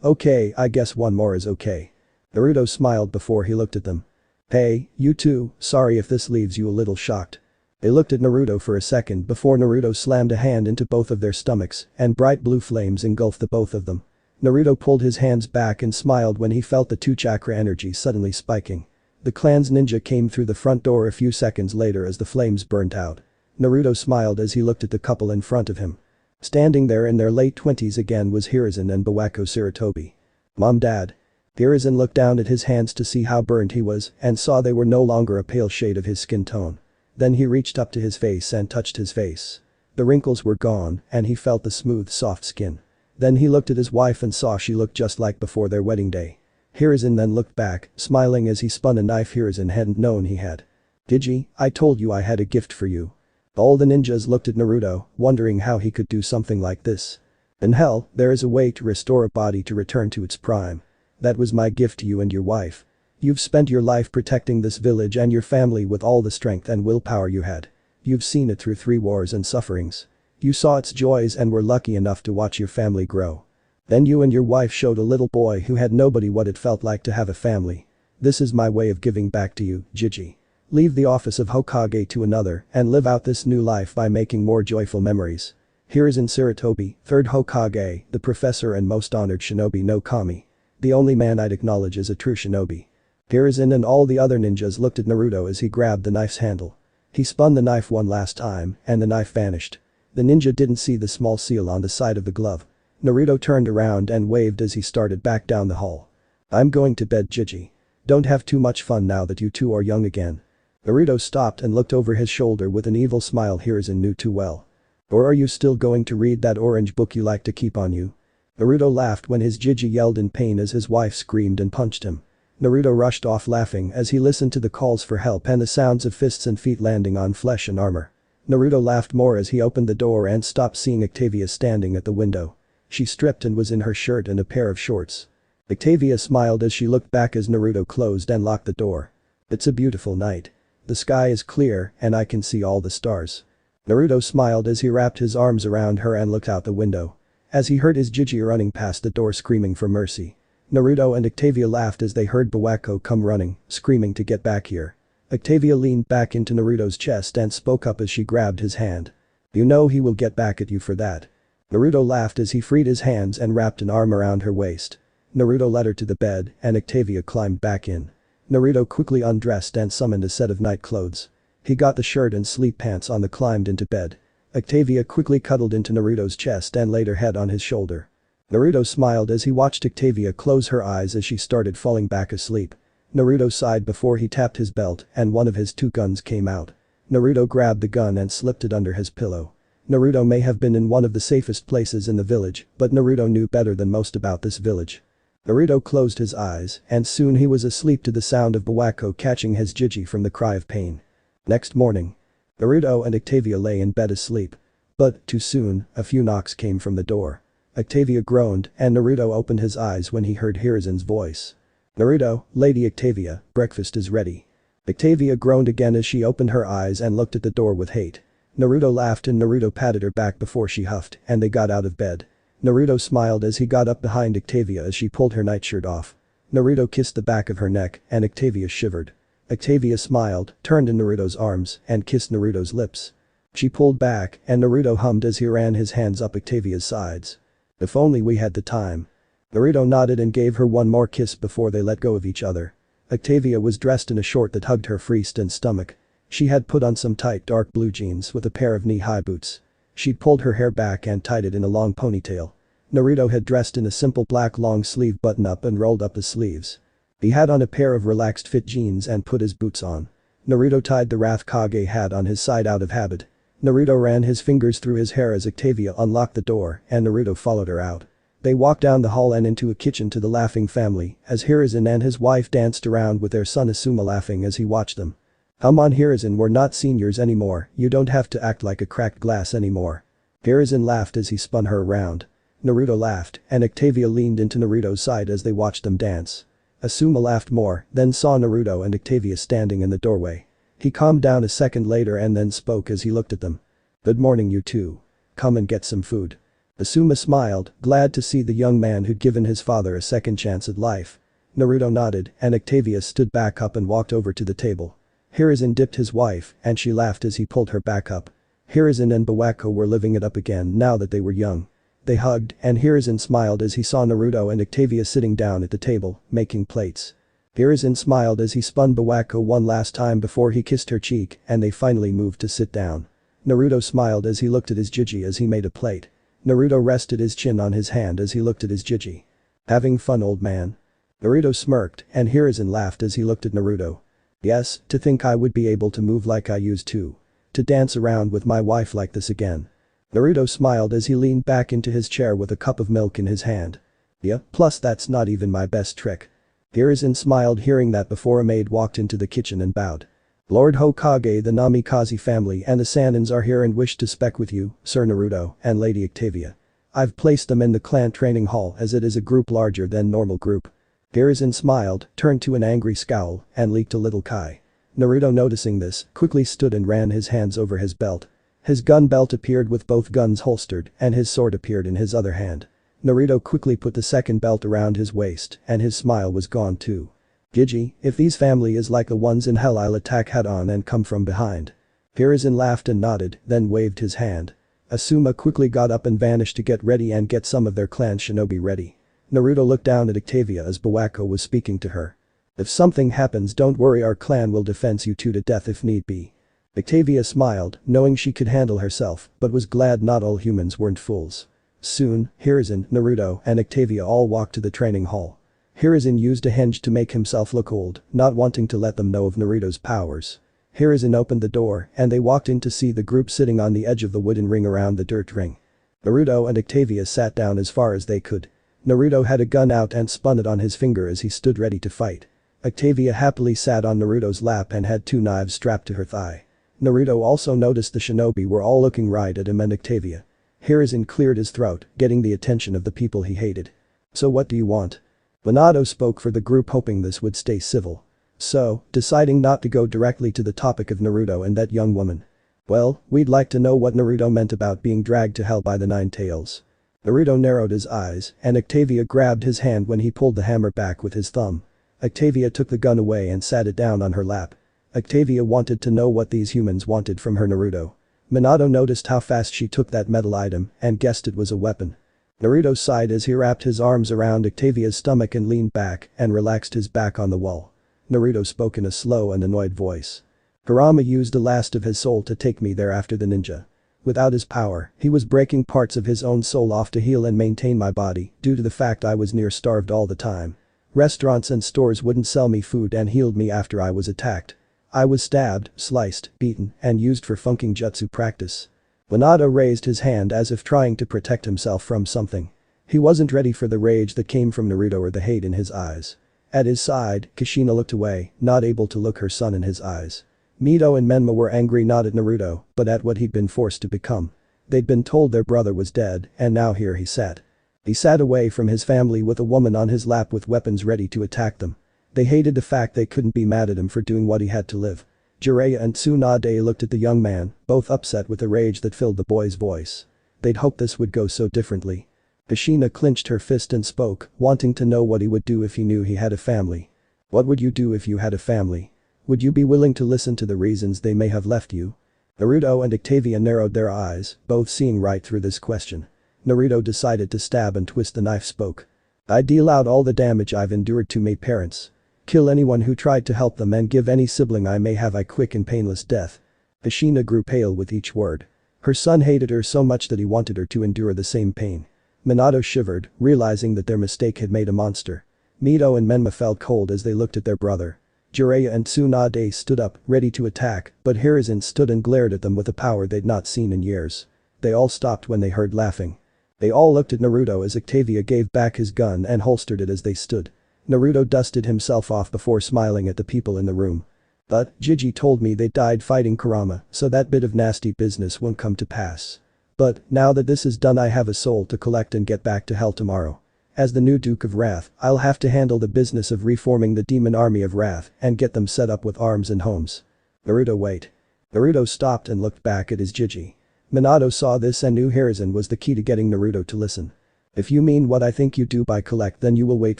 Okay, I guess one more is okay. Naruto smiled before he looked at them. Hey, you two, sorry if this leaves you a little shocked. They looked at Naruto for a second before Naruto slammed a hand into both of their stomachs and bright blue flames engulfed the both of them. Naruto pulled his hands back and smiled when he felt the two chakra energy suddenly spiking. The clan's ninja came through the front door a few seconds later as the flames burnt out. Naruto smiled as he looked at the couple in front of him. Standing there in their late 20s again was Hiruzen and Bawako Sarutobi. Mom, Dad. Hiruzen looked down at his hands to see how burned he was and saw they were no longer a pale shade of his skin tone. Then he reached up to his face and touched his face. The wrinkles were gone and he felt the smooth soft skin. Then he looked at his wife and saw she looked just like before their wedding day. Hiruzen then looked back, smiling as he spun a knife Hiruzen hadn't known he had. Digi, I told you I had a gift for you. All the ninjas looked at Naruto, wondering how he could do something like this. In hell, there is a way to restore a body to return to its prime. That was my gift to you and your wife. You've spent your life protecting this village and your family with all the strength and willpower you had. You've seen it through 3 wars and sufferings. You saw its joys and were lucky enough to watch your family grow. Then you and your wife showed a little boy who had nobody what it felt like to have a family. This is my way of giving back to you, Jiji. Leave the office of Hokage to another and live out this new life by making more joyful memories. Hiruzen Sarutobi, 3rd Hokage, the professor and most honored shinobi no Kami. The only man I'd acknowledge as a true shinobi. Hiruzen and all the other ninjas looked at Naruto as he grabbed the knife's handle. He spun the knife one last time and the knife vanished. The ninja didn't see the small seal on the side of the glove. Naruto turned around and waved as he started back down the hall. I'm going to bed, Jiji. Don't have too much fun now that you two are young again. Naruto stopped and looked over his shoulder with an evil smile Hiruzen knew too well. Or are you still going to read that orange book you like to keep on you? Naruto laughed when his Jiji yelled in pain as his wife screamed and punched him. Naruto rushed off laughing as he listened to the calls for help and the sounds of fists and feet landing on flesh and armor. Naruto laughed more as he opened the door and stopped seeing Octavia standing at the window. She stripped and was in her shirt and a pair of shorts. Octavia smiled as she looked back as Naruto closed and locked the door. It's a beautiful night. The sky is clear and I can see all the stars. Naruto smiled as he wrapped his arms around her and looked out the window. As he heard his Jiji running past the door screaming for mercy. Naruto and Octavia laughed as they heard Bawako come running, screaming to get back here. Octavia leaned back into Naruto's chest and spoke up as she grabbed his hand. You know he will get back at you for that. Naruto laughed as he freed his hands and wrapped an arm around her waist. Naruto led her to the bed and Octavia climbed back in. Naruto quickly undressed and summoned a set of night clothes. He got the shirt and sleep pants on and climbed into bed. Octavia quickly cuddled into Naruto's chest and laid her head on his shoulder. Naruto smiled as he watched Octavia close her eyes as she started falling back asleep. Naruto sighed before he tapped his belt and one of his 2 guns came out. Naruto grabbed the gun and slipped it under his pillow. Naruto may have been in one of the safest places in the village, but Naruto knew better than most about this village. Naruto closed his eyes and soon he was asleep to the sound of Bawako catching his Jiji from the cry of pain. Next morning. Naruto and Octavia lay in bed asleep. But, too soon, a few knocks came from the door. Octavia groaned, and Naruto opened his eyes when he heard Hirazen's voice. "Naruto, Lady Octavia, breakfast is ready." Octavia groaned again as she opened her eyes and looked at the door with hate. Naruto laughed and Naruto patted her back before she huffed, and they got out of bed. Naruto smiled as he got up behind Octavia as she pulled her nightshirt off. Naruto kissed the back of her neck, and Octavia shivered. Octavia smiled, turned in Naruto's arms, and kissed Naruto's lips. She pulled back, and Naruto hummed as he ran his hands up Octavia's sides. "If only we had the time." Naruto nodded and gave her one more kiss before they let go of each other. Octavia was dressed in a short that hugged her waist and stomach. She had put on some tight dark blue jeans with a pair of knee-high boots. She'd pulled her hair back and tied it in a long ponytail. Naruto had dressed in a simple black long-sleeve button-up and rolled up his sleeves. He had on a pair of relaxed fit jeans and put his boots on. Naruto tied the Wrath Kage hat on his side out of habit. Naruto ran his fingers through his hair as Octavia unlocked the door and Naruto followed her out. They walked down the hall and into a kitchen to the laughing family as Hiruzen and his wife danced around with their son Asuma laughing as he watched them. "Come on Hiruzen, we're not seniors anymore, you don't have to act like a cracked glass anymore." Hiruzen laughed as he spun her around. Naruto laughed and Octavia leaned into Naruto's side as they watched them dance. Asuma laughed more, then saw Naruto and Octavia standing in the doorway. He calmed down a second later and then spoke as he looked at them. "Good morning you two. Come and get some food." Asuma smiled, glad to see the young man who'd given his father a second chance at life. Naruto nodded and Octavia stood back up and walked over to the table. Hiruzen dipped his wife and she laughed as he pulled her back up. Hiruzen and Bawako were living it up again now that they were young. They hugged and Hiruzen smiled as he saw Naruto and Octavia sitting down at the table, making plates. Hiruzen smiled as he spun Bawako one last time before he kissed her cheek and they finally moved to sit down. Naruto smiled as he looked at his Jiji as he made a plate. Naruto rested his chin on his hand as he looked at his Jiji. "Having fun old man?" Naruto smirked and Hiruzen laughed as he looked at Naruto. "Yes, to think I would be able to move like I used to. To dance around with my wife like this again." Naruto smiled as he leaned back into his chair with a cup of milk in his hand. "Yeah, plus that's not even my best trick." Hiruzen smiled hearing that before a maid walked into the kitchen and bowed. "Lord Hokage, the Namikaze family and the Sanins are here and wish to speak with you, Sir Naruto and Lady Octavia. I've placed them in the clan training hall as it is a group larger than normal group." Hiruzen smiled, turned to an angry scowl, and leaked a little kai. Naruto noticing this, quickly stood and ran his hands over his belt. His gun belt appeared with both guns holstered and his sword appeared in his other hand. Naruto quickly put the second belt around his waist and his smile was gone too. "Gigi, if these family is like the ones in hell I'll attack head on and come from behind." Hiruzen laughed and nodded, then waved his hand. Asuma quickly got up and vanished to get ready and get some of their clan shinobi ready. Naruto looked down at Octavia as Bawako was speaking to her. "If something happens don't worry, our clan will defend you two to death if need be." Octavia smiled, knowing she could handle herself, but was glad not all humans weren't fools. Soon, Hiruzen, Naruto, and Octavia all walked to the training hall. Hiruzen used a henge to make himself look old, not wanting to let them know of Naruto's powers. Hiruzen opened the door and they walked in to see the group sitting on the edge of the wooden ring around the dirt ring. Naruto and Octavia sat down as far as they could. Naruto had a gun out and spun it on his finger as he stood ready to fight. Octavia happily sat on Naruto's lap and had two knives strapped to her thigh. Naruto also noticed the shinobi were all looking right at him and Octavia. Hiruzen cleared his throat, getting the attention of the people he hated. "So what do you want?" Minato spoke for the group hoping this would stay civil. So, deciding not to go directly to the topic of Naruto and that young woman. "Well, we'd like to know what Naruto meant about being dragged to hell by the Nine Tails." Naruto narrowed his eyes and Octavia grabbed his hand when he pulled the hammer back with his thumb. Octavia took the gun away and sat it down on her lap. Octavia wanted to know what these humans wanted from her Naruto. Minato noticed how fast she took that metal item and guessed it was a weapon. Naruto sighed as he wrapped his arms around Octavia's stomach and leaned back and relaxed his back on the wall. Naruto spoke in a slow and annoyed voice. "Kurama used the last of his soul to take me there after the ninja. Without his power, he was breaking parts of his own soul off to heal and maintain my body due to the fact I was near starved all the time. Restaurants and stores wouldn't sell me food and healed me after I was attacked. I was stabbed, sliced, beaten, and used for funking jutsu practice." Minato raised his hand as if trying to protect himself from something. He wasn't ready for the rage that came from Naruto or the hate in his eyes. At his side, Kushina looked away, not able to look her son in his eyes. Mito and Menma were angry not at Naruto, but at what he'd been forced to become. They'd been told their brother was dead, and now here he sat. He sat away from his family with a woman on his lap with weapons ready to attack them. They hated the fact they couldn't be mad at him for doing what he had to live. Jiraiya and Tsunade looked at the young man, both upset with the rage that filled the boy's voice. They'd hoped this would go so differently. Kushina clenched her fist and spoke, wanting to know what he would do if he knew he had a family. What would you do if you had a family? Would you be willing to listen to the reasons they may have left you? Naruto and Octavia narrowed their eyes, both seeing right through this question. Naruto decided to stab and twist the knife spoke. I'd deal out all the damage I've endured to my parents. Kill anyone who tried to help them and give any sibling I may have a quick and painless death. Kushina grew pale with each word. Her son hated her so much that he wanted her to endure the same pain. Minato shivered, realizing that their mistake had made a monster. Mito and Menma felt cold as they looked at their brother. Jiraiya and Tsunade stood up, ready to attack, but Hiruzen stood and glared at them with a power they'd not seen in years. They all stopped when they heard laughing. They all looked at Naruto as Octavia gave back his gun and holstered it as they stood. Naruto dusted himself off before smiling at the people in the room. But, Gigi told me they died fighting Kurama, so that bit of nasty business won't come to pass. But, now that this is done I have a soul to collect and get back to hell tomorrow. As the new Duke of Wrath, I'll have to handle the business of reforming the demon army of Wrath and get them set up with arms and homes. Naruto wait. Naruto stopped and looked back at his Gigi. Minato saw this and knew Hiruzen was the key to getting Naruto to listen. If you mean what I think you do by collect then you will wait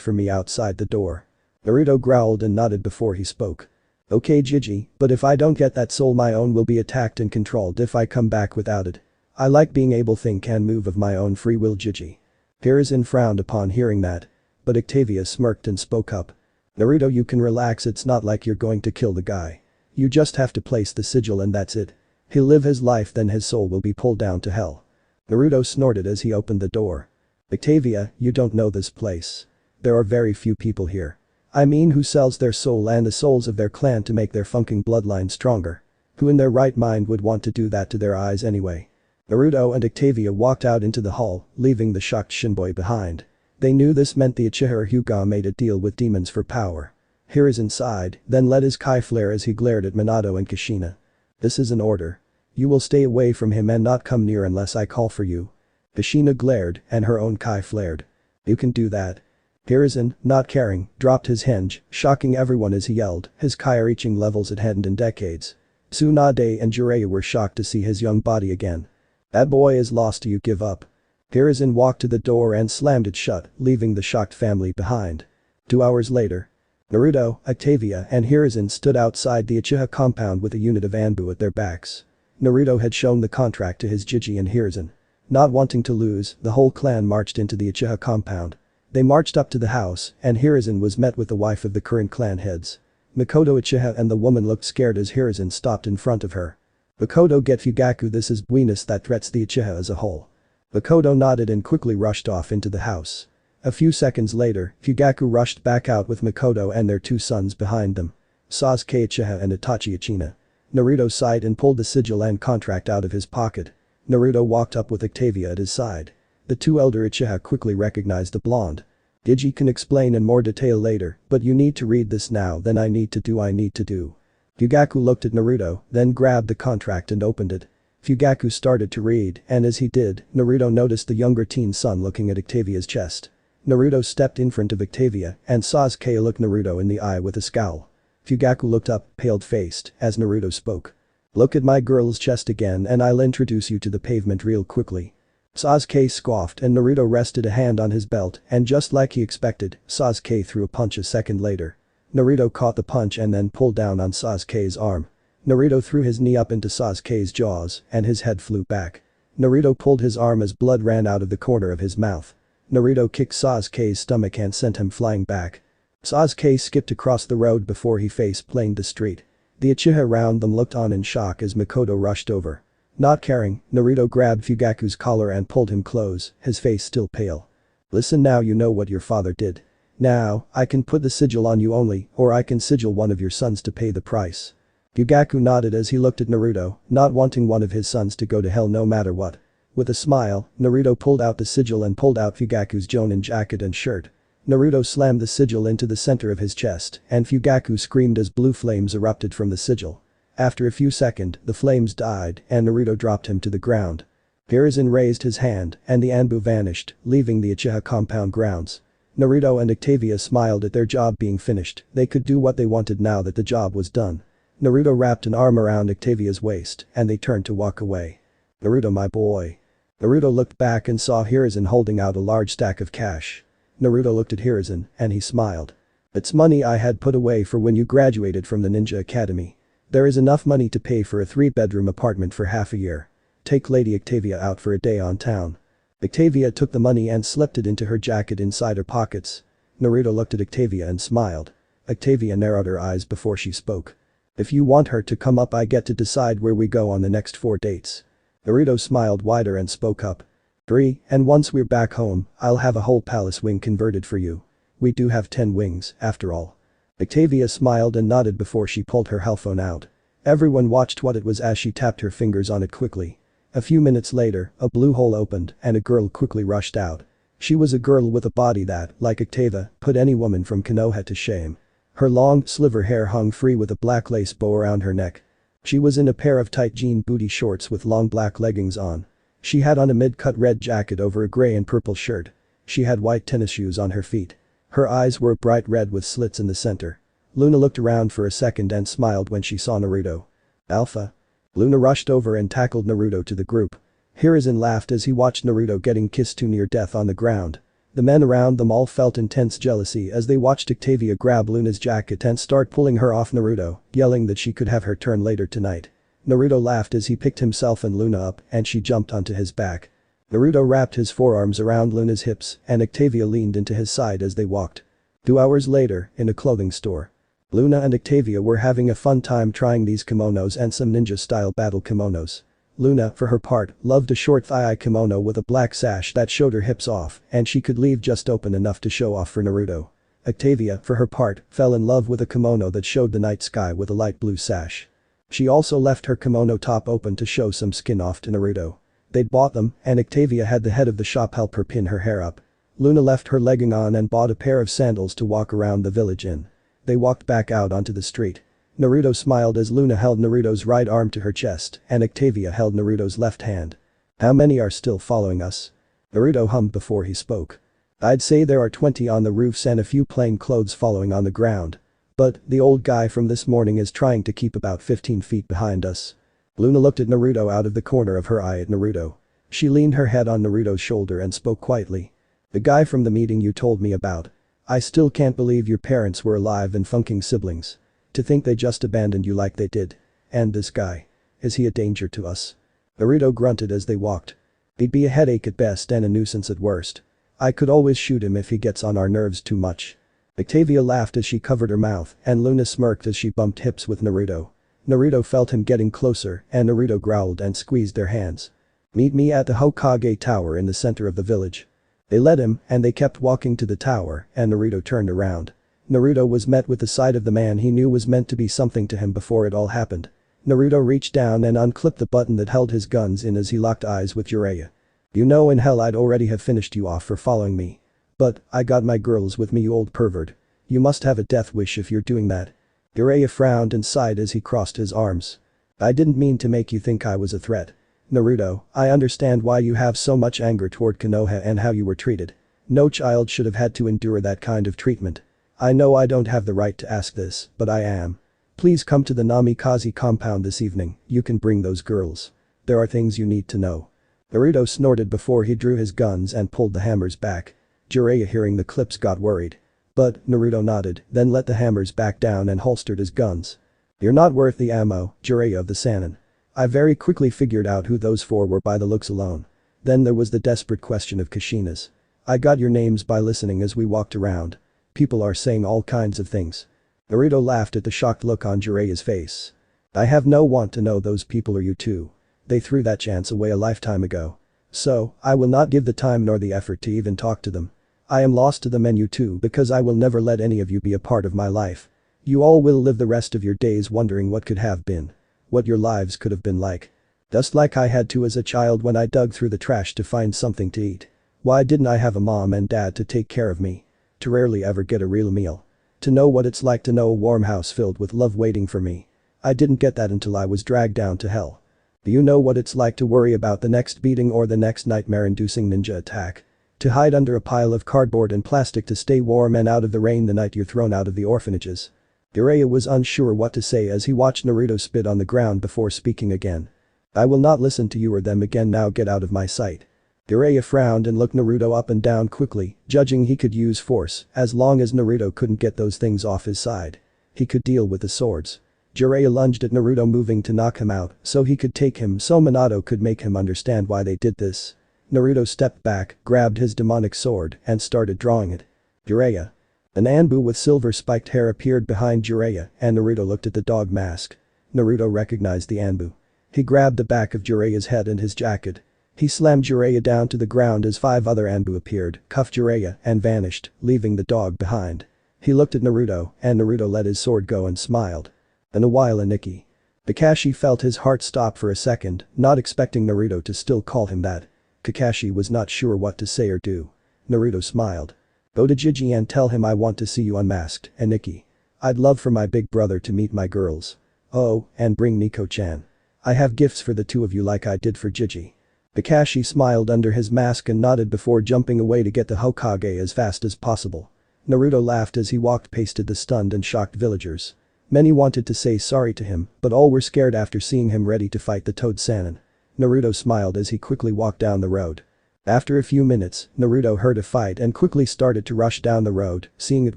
for me outside the door. Naruto growled and nodded before he spoke. Okay Gigi, but if I don't get that soul my own will be attacked and controlled if I come back without it. I like being able to think and move of my own free will Gigi. Hiruzen frowned upon hearing that. But Octavia smirked and spoke up. Naruto you can relax, it's not like you're going to kill the guy. You just have to place the sigil and that's it. He'll live his life then his soul will be pulled down to hell. Naruto snorted as he opened the door. Octavia, you don't know this place. There are very few people here. I mean who sells their soul and the souls of their clan to make their funking bloodline stronger. Who in their right mind would want to do that to their eyes anyway? Naruto and Octavia walked out into the hall, leaving the shocked Shinboy behind. They knew this meant the Uchiha Hyuga made a deal with demons for power. Hiruzen sighed, then let his kai flare as he glared at Minato and Kushina. This is an order. You will stay away from him and not come near unless I call for you. Kushina glared, and her own kai flared. You can do that. Hiruzen, not caring, dropped his hinge, shocking everyone as he yelled, his kai reaching levels it hadn't in decades. Tsunade and Jiraiya were shocked to see his young body again. That boy is lost, you give up. Hiruzen walked to the door and slammed it shut, leaving the shocked family behind. 2 hours later. Naruto, Octavia and Hiruzen stood outside the Uchiha compound with a unit of ANBU at their backs. Naruto had shown the contract to his Gigi and Hiruzen. Not wanting to lose, the whole clan marched into the Uchiha compound. They marched up to the house, and Hiruzen was met with the wife of the current clan heads. Mikoto Uchiha and the woman looked scared as Hiruzen stopped in front of her. Mikoto get Fugaku, this is business that threats the Uchiha as a whole. Mikoto nodded and quickly rushed off into the house. A few seconds later, Fugaku rushed back out with Mikoto and their 2 sons behind them. Sasuke Uchiha and Itachi Uchiha. Naruto sighed and pulled the sigil and contract out of his pocket. Naruto walked up with Octavia at his side. The 2 elder Uchiha quickly recognized the blonde. Gigi can explain in more detail later, but you need to read this now, then I need to do. Fugaku looked at Naruto, then grabbed the contract and opened it. Fugaku started to read, and as he did, Naruto noticed the younger teen son looking at Octavia's chest. Naruto stepped in front of Octavia, and Sasuke looked Naruto in the eye with a scowl. Fugaku looked up, pale-faced, as Naruto spoke. Look at my girl's chest again and I'll introduce you to the pavement real quickly. Sasuke scoffed and Naruto rested a hand on his belt and just like he expected, Sasuke threw a punch a second later. Naruto caught the punch and then pulled down on Sasuke's arm. Naruto threw his knee up into Sasuke's jaws and his head flew back. Naruto pulled his arm as blood ran out of the corner of his mouth. Naruto kicked Sasuke's stomach and sent him flying back. Sasuke skipped across the road before he face-planed the street. The Uchiha around them looked on in shock as Mikoto rushed over. Not caring, Naruto grabbed Fugaku's collar and pulled him close, his face still pale. Listen now, you know what your father did. Now, I can put the sigil on you only, or I can sigil one of your sons to pay the price. Fugaku nodded as he looked at Naruto, not wanting one of his sons to go to hell no matter what. With a smile, Naruto pulled out the sigil and pulled out Fugaku's jonin jacket and shirt. Naruto slammed the sigil into the center of his chest, and Fugaku screamed as blue flames erupted from the sigil. After a few seconds, the flames died, and Naruto dropped him to the ground. Hiruzen raised his hand and the ANBU vanished, leaving the Uchiha compound grounds. Naruto and Octavia smiled at their job being finished, they could do what they wanted now that the job was done. Naruto wrapped an arm around Octavia's waist and they turned to walk away. "Naruto, my boy." Naruto looked back and saw Hiruzen holding out a large stack of cash. Naruto looked at Hiruzen and he smiled. "It's money I had put away for when you graduated from the ninja academy. There is enough money to pay for a 3-bedroom apartment for half a year. Take Lady Octavia out for a day on town." Octavia took the money and slipped it into her jacket inside her pockets. Naruto looked at Octavia and smiled. Octavia narrowed her eyes before she spoke. "If you want her to come up, I get to decide where we go on the next 4 dates." Naruto smiled wider and spoke up. 3, and once we're back home, I'll have a whole palace wing converted for you. We do have 10 wings, after all. Octavia smiled and nodded before she pulled her hellphone out. Everyone watched what it was as she tapped her fingers on it quickly. A few minutes later, a blue hole opened and a girl quickly rushed out. She was a girl with a body that, like Octavia, put any woman from Konoha to shame. Her long, sliver hair hung free with a black lace bow around her neck. She was in a pair of tight jean booty shorts with long black leggings on. She had on a mid-cut red jacket over a gray and purple shirt. She had white tennis shoes on her feet. Her eyes were bright red with slits in the center. Loona looked around for a second and smiled when she saw Naruto. "Alpha." Loona rushed over and tackled Naruto to the group. Hiruzen laughed as he watched Naruto getting kissed to near death on the ground. The men around them all felt intense jealousy as they watched Octavia grab Loona's jacket and start pulling her off Naruto, yelling that she could have her turn later tonight. Naruto laughed as he picked himself and Loona up and she jumped onto his back. Naruto wrapped his forearms around Loona's hips and Octavia leaned into his side as they walked. 2 hours later, in a clothing store. Loona and Octavia were having a fun time trying these kimonos and some ninja-style battle kimonos. Loona, for her part, loved a short thigh kimono with a black sash that showed her hips off and she could leave just open enough to show off for Naruto. Octavia, for her part, fell in love with a kimono that showed the night sky with a light blue sash. She also left her kimono top open to show some skin off to Naruto. They'd bought them and Octavia had the head of the shop help her pin her hair up. Loona left her legging on and bought a pair of sandals to walk around the village in. They walked back out onto the street. Naruto smiled as Loona held Naruto's right arm to her chest and Octavia held Naruto's left hand. "How many are still following us?" Naruto hummed before he spoke. "I'd say there are 20 on the roofs and a few plain clothes following on the ground. But the old guy from this morning is trying to keep about 15 feet behind us." Loona looked at Naruto out of the corner of her eye at Naruto. She leaned her head on Naruto's shoulder and spoke quietly. "The guy from the meeting you told me about. I still can't believe your parents were alive and funking siblings. To think they just abandoned you like they did. And this guy. Is he a danger to us?" Naruto grunted as they walked. "He'd be a headache at best and a nuisance at worst. I could always shoot him if he gets on our nerves too much." Octavia laughed as she covered her mouth and Loona smirked as she bumped hips with Naruto. Naruto felt him getting closer and Naruto growled and squeezed their hands. "Meet me at the Hokage Tower in the center of the village." They led him and they kept walking to the tower and Naruto turned around. Naruto was met with the sight of the man he knew was meant to be something to him before it all happened. Naruto reached down and unclipped the button that held his guns in as he locked eyes with Jiraiya. "You know in hell I'd already have finished you off for following me. But I got my girls with me, you old pervert. You must have a death wish if you're doing that." Jiraiya frowned and sighed as he crossed his arms. "I didn't mean to make you think I was a threat. Naruto, I understand why you have so much anger toward Konoha and how you were treated. No child should have had to endure that kind of treatment. I know I don't have the right to ask this, but I am. Please come to the Namikaze compound this evening, you can bring those girls. There are things you need to know." Naruto snorted before he drew his guns and pulled the hammers back. Jiraiya hearing the clips got worried. But Naruto nodded, then let the hammers back down and holstered his guns. "You're not worth the ammo, Jiraiya of the Sannin. I very quickly figured out who those 4 were by the looks alone. Then there was the desperate question of Kushina's. I got your names by listening as we walked around. People are saying all kinds of things." Naruto laughed at the shocked look on Jiraiya's face. "I have no want to know those people or you too. They threw that chance away a lifetime ago. So, I will not give the time nor the effort to even talk to them. I am lost to them and you too because I will never let any of you be a part of my life. You all will live the rest of your days wondering what could have been. What your lives could have been like. Just like I had to as a child when I dug through the trash to find something to eat. Why didn't I have a mom and dad to take care of me? To rarely ever get a real meal. To know what it's like to know a warm house filled with love waiting for me. I didn't get that until I was dragged down to hell. Do you know what it's like to worry about the next beating or the next nightmare-inducing ninja attack? To hide under a pile of cardboard and plastic to stay warm and out of the rain the night you're thrown out of the orphanages. Jiraiya was unsure what to say as he watched Naruto spit on the ground before speaking again. I will not listen to you or them again, now get out of my sight. Jiraiya frowned and looked Naruto up and down quickly, judging he could use force as long as Naruto couldn't get those things off his side. He could deal with the swords. Jiraiya lunged at Naruto, moving to knock him out so he could take him so Minato could make him understand why they did this. Naruto stepped back, grabbed his demonic sword, and started drawing it. Jiraiya. An ANBU with silver spiked hair appeared behind Jiraiya and Naruto looked at the dog mask. Naruto recognized the ANBU. He grabbed the back of Jiraiya's head and his jacket. He slammed Jiraiya down to the ground as 5 other ANBU appeared, cuffed Jiraiya, and vanished, leaving the dog behind. He looked at Naruto and Naruto let his sword go and smiled. In a while Aniki. Kakashi felt his heart stop for a second, not expecting Naruto to still call him that. Kakashi was not sure what to say or do. Naruto smiled. Go to Gigi and tell him I want to see you unmasked, Aniki. I'd love for my big brother to meet my girls. Oh, and bring Nico-chan. I have gifts for the 2 of you like I did for Gigi. Kakashi smiled under his mask and nodded before jumping away to get the Hokage as fast as possible. Naruto laughed as he walked past the stunned and shocked villagers. Many wanted to say sorry to him, but all were scared after seeing him ready to fight the Toad Sannin. Naruto smiled as he quickly walked down the road. After a few minutes, Naruto heard a fight and quickly started to rush down the road, seeing it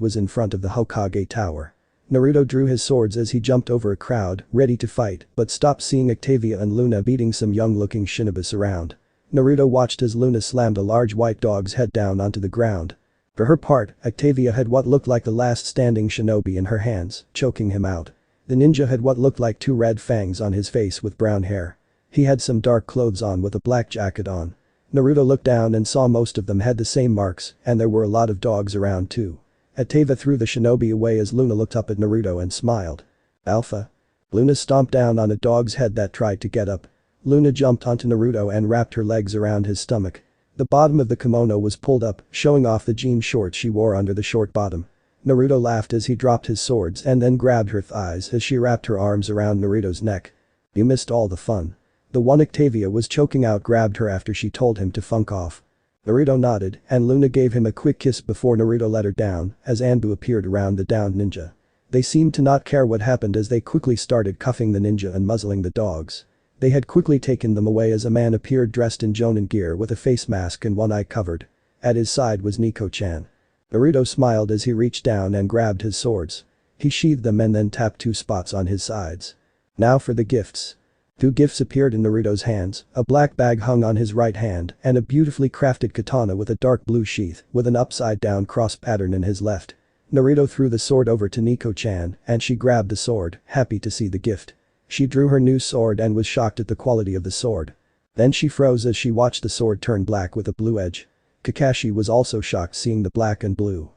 was in front of the Hokage Tower. Naruto drew his swords as he jumped over a crowd, ready to fight, but stopped seeing Octavia and Loona beating some young-looking shinobis around. Naruto watched as Loona slammed a large white dog's head down onto the ground. For her part, Octavia had what looked like the last standing shinobi in her hands, choking him out. The ninja had what looked like 2 red fangs on his face with brown hair. He had some dark clothes on with a black jacket on. Naruto looked down and saw most of them had the same marks, and there were a lot of dogs around too. Octavia threw the shinobi away as Loona looked up at Naruto and smiled. Alpha. Loona stomped down on a dog's head that tried to get up. Loona jumped onto Naruto and wrapped her legs around his stomach. The bottom of the kimono was pulled up, showing off the jean shorts she wore under the short bottom. Naruto laughed as he dropped his swords and then grabbed her thighs as she wrapped her arms around Naruto's neck. You missed all the fun. The one Octavia was choking out grabbed her after she told him to funk off. Naruto nodded and Loona gave him a quick kiss before Naruto let her down as ANBU appeared around the downed ninja. They seemed to not care what happened as they quickly started cuffing the ninja and muzzling the dogs. They had quickly taken them away as a man appeared dressed in Jonin gear with a face mask and one eye covered. At his side was Nico-chan. Naruto smiled as he reached down and grabbed his swords. He sheathed them and then tapped 2 spots on his sides. Now for the gifts. 2 gifts appeared in Naruto's hands, a black bag hung on his right hand and a beautifully crafted katana with a dark blue sheath with an upside-down cross pattern in his left. Naruto threw the sword over to Nico-chan and she grabbed the sword, happy to see the gift. She drew her new sword and was shocked at the quality of the sword. Then she froze as she watched the sword turn black with a blue edge. Kakashi was also shocked seeing the black and blue.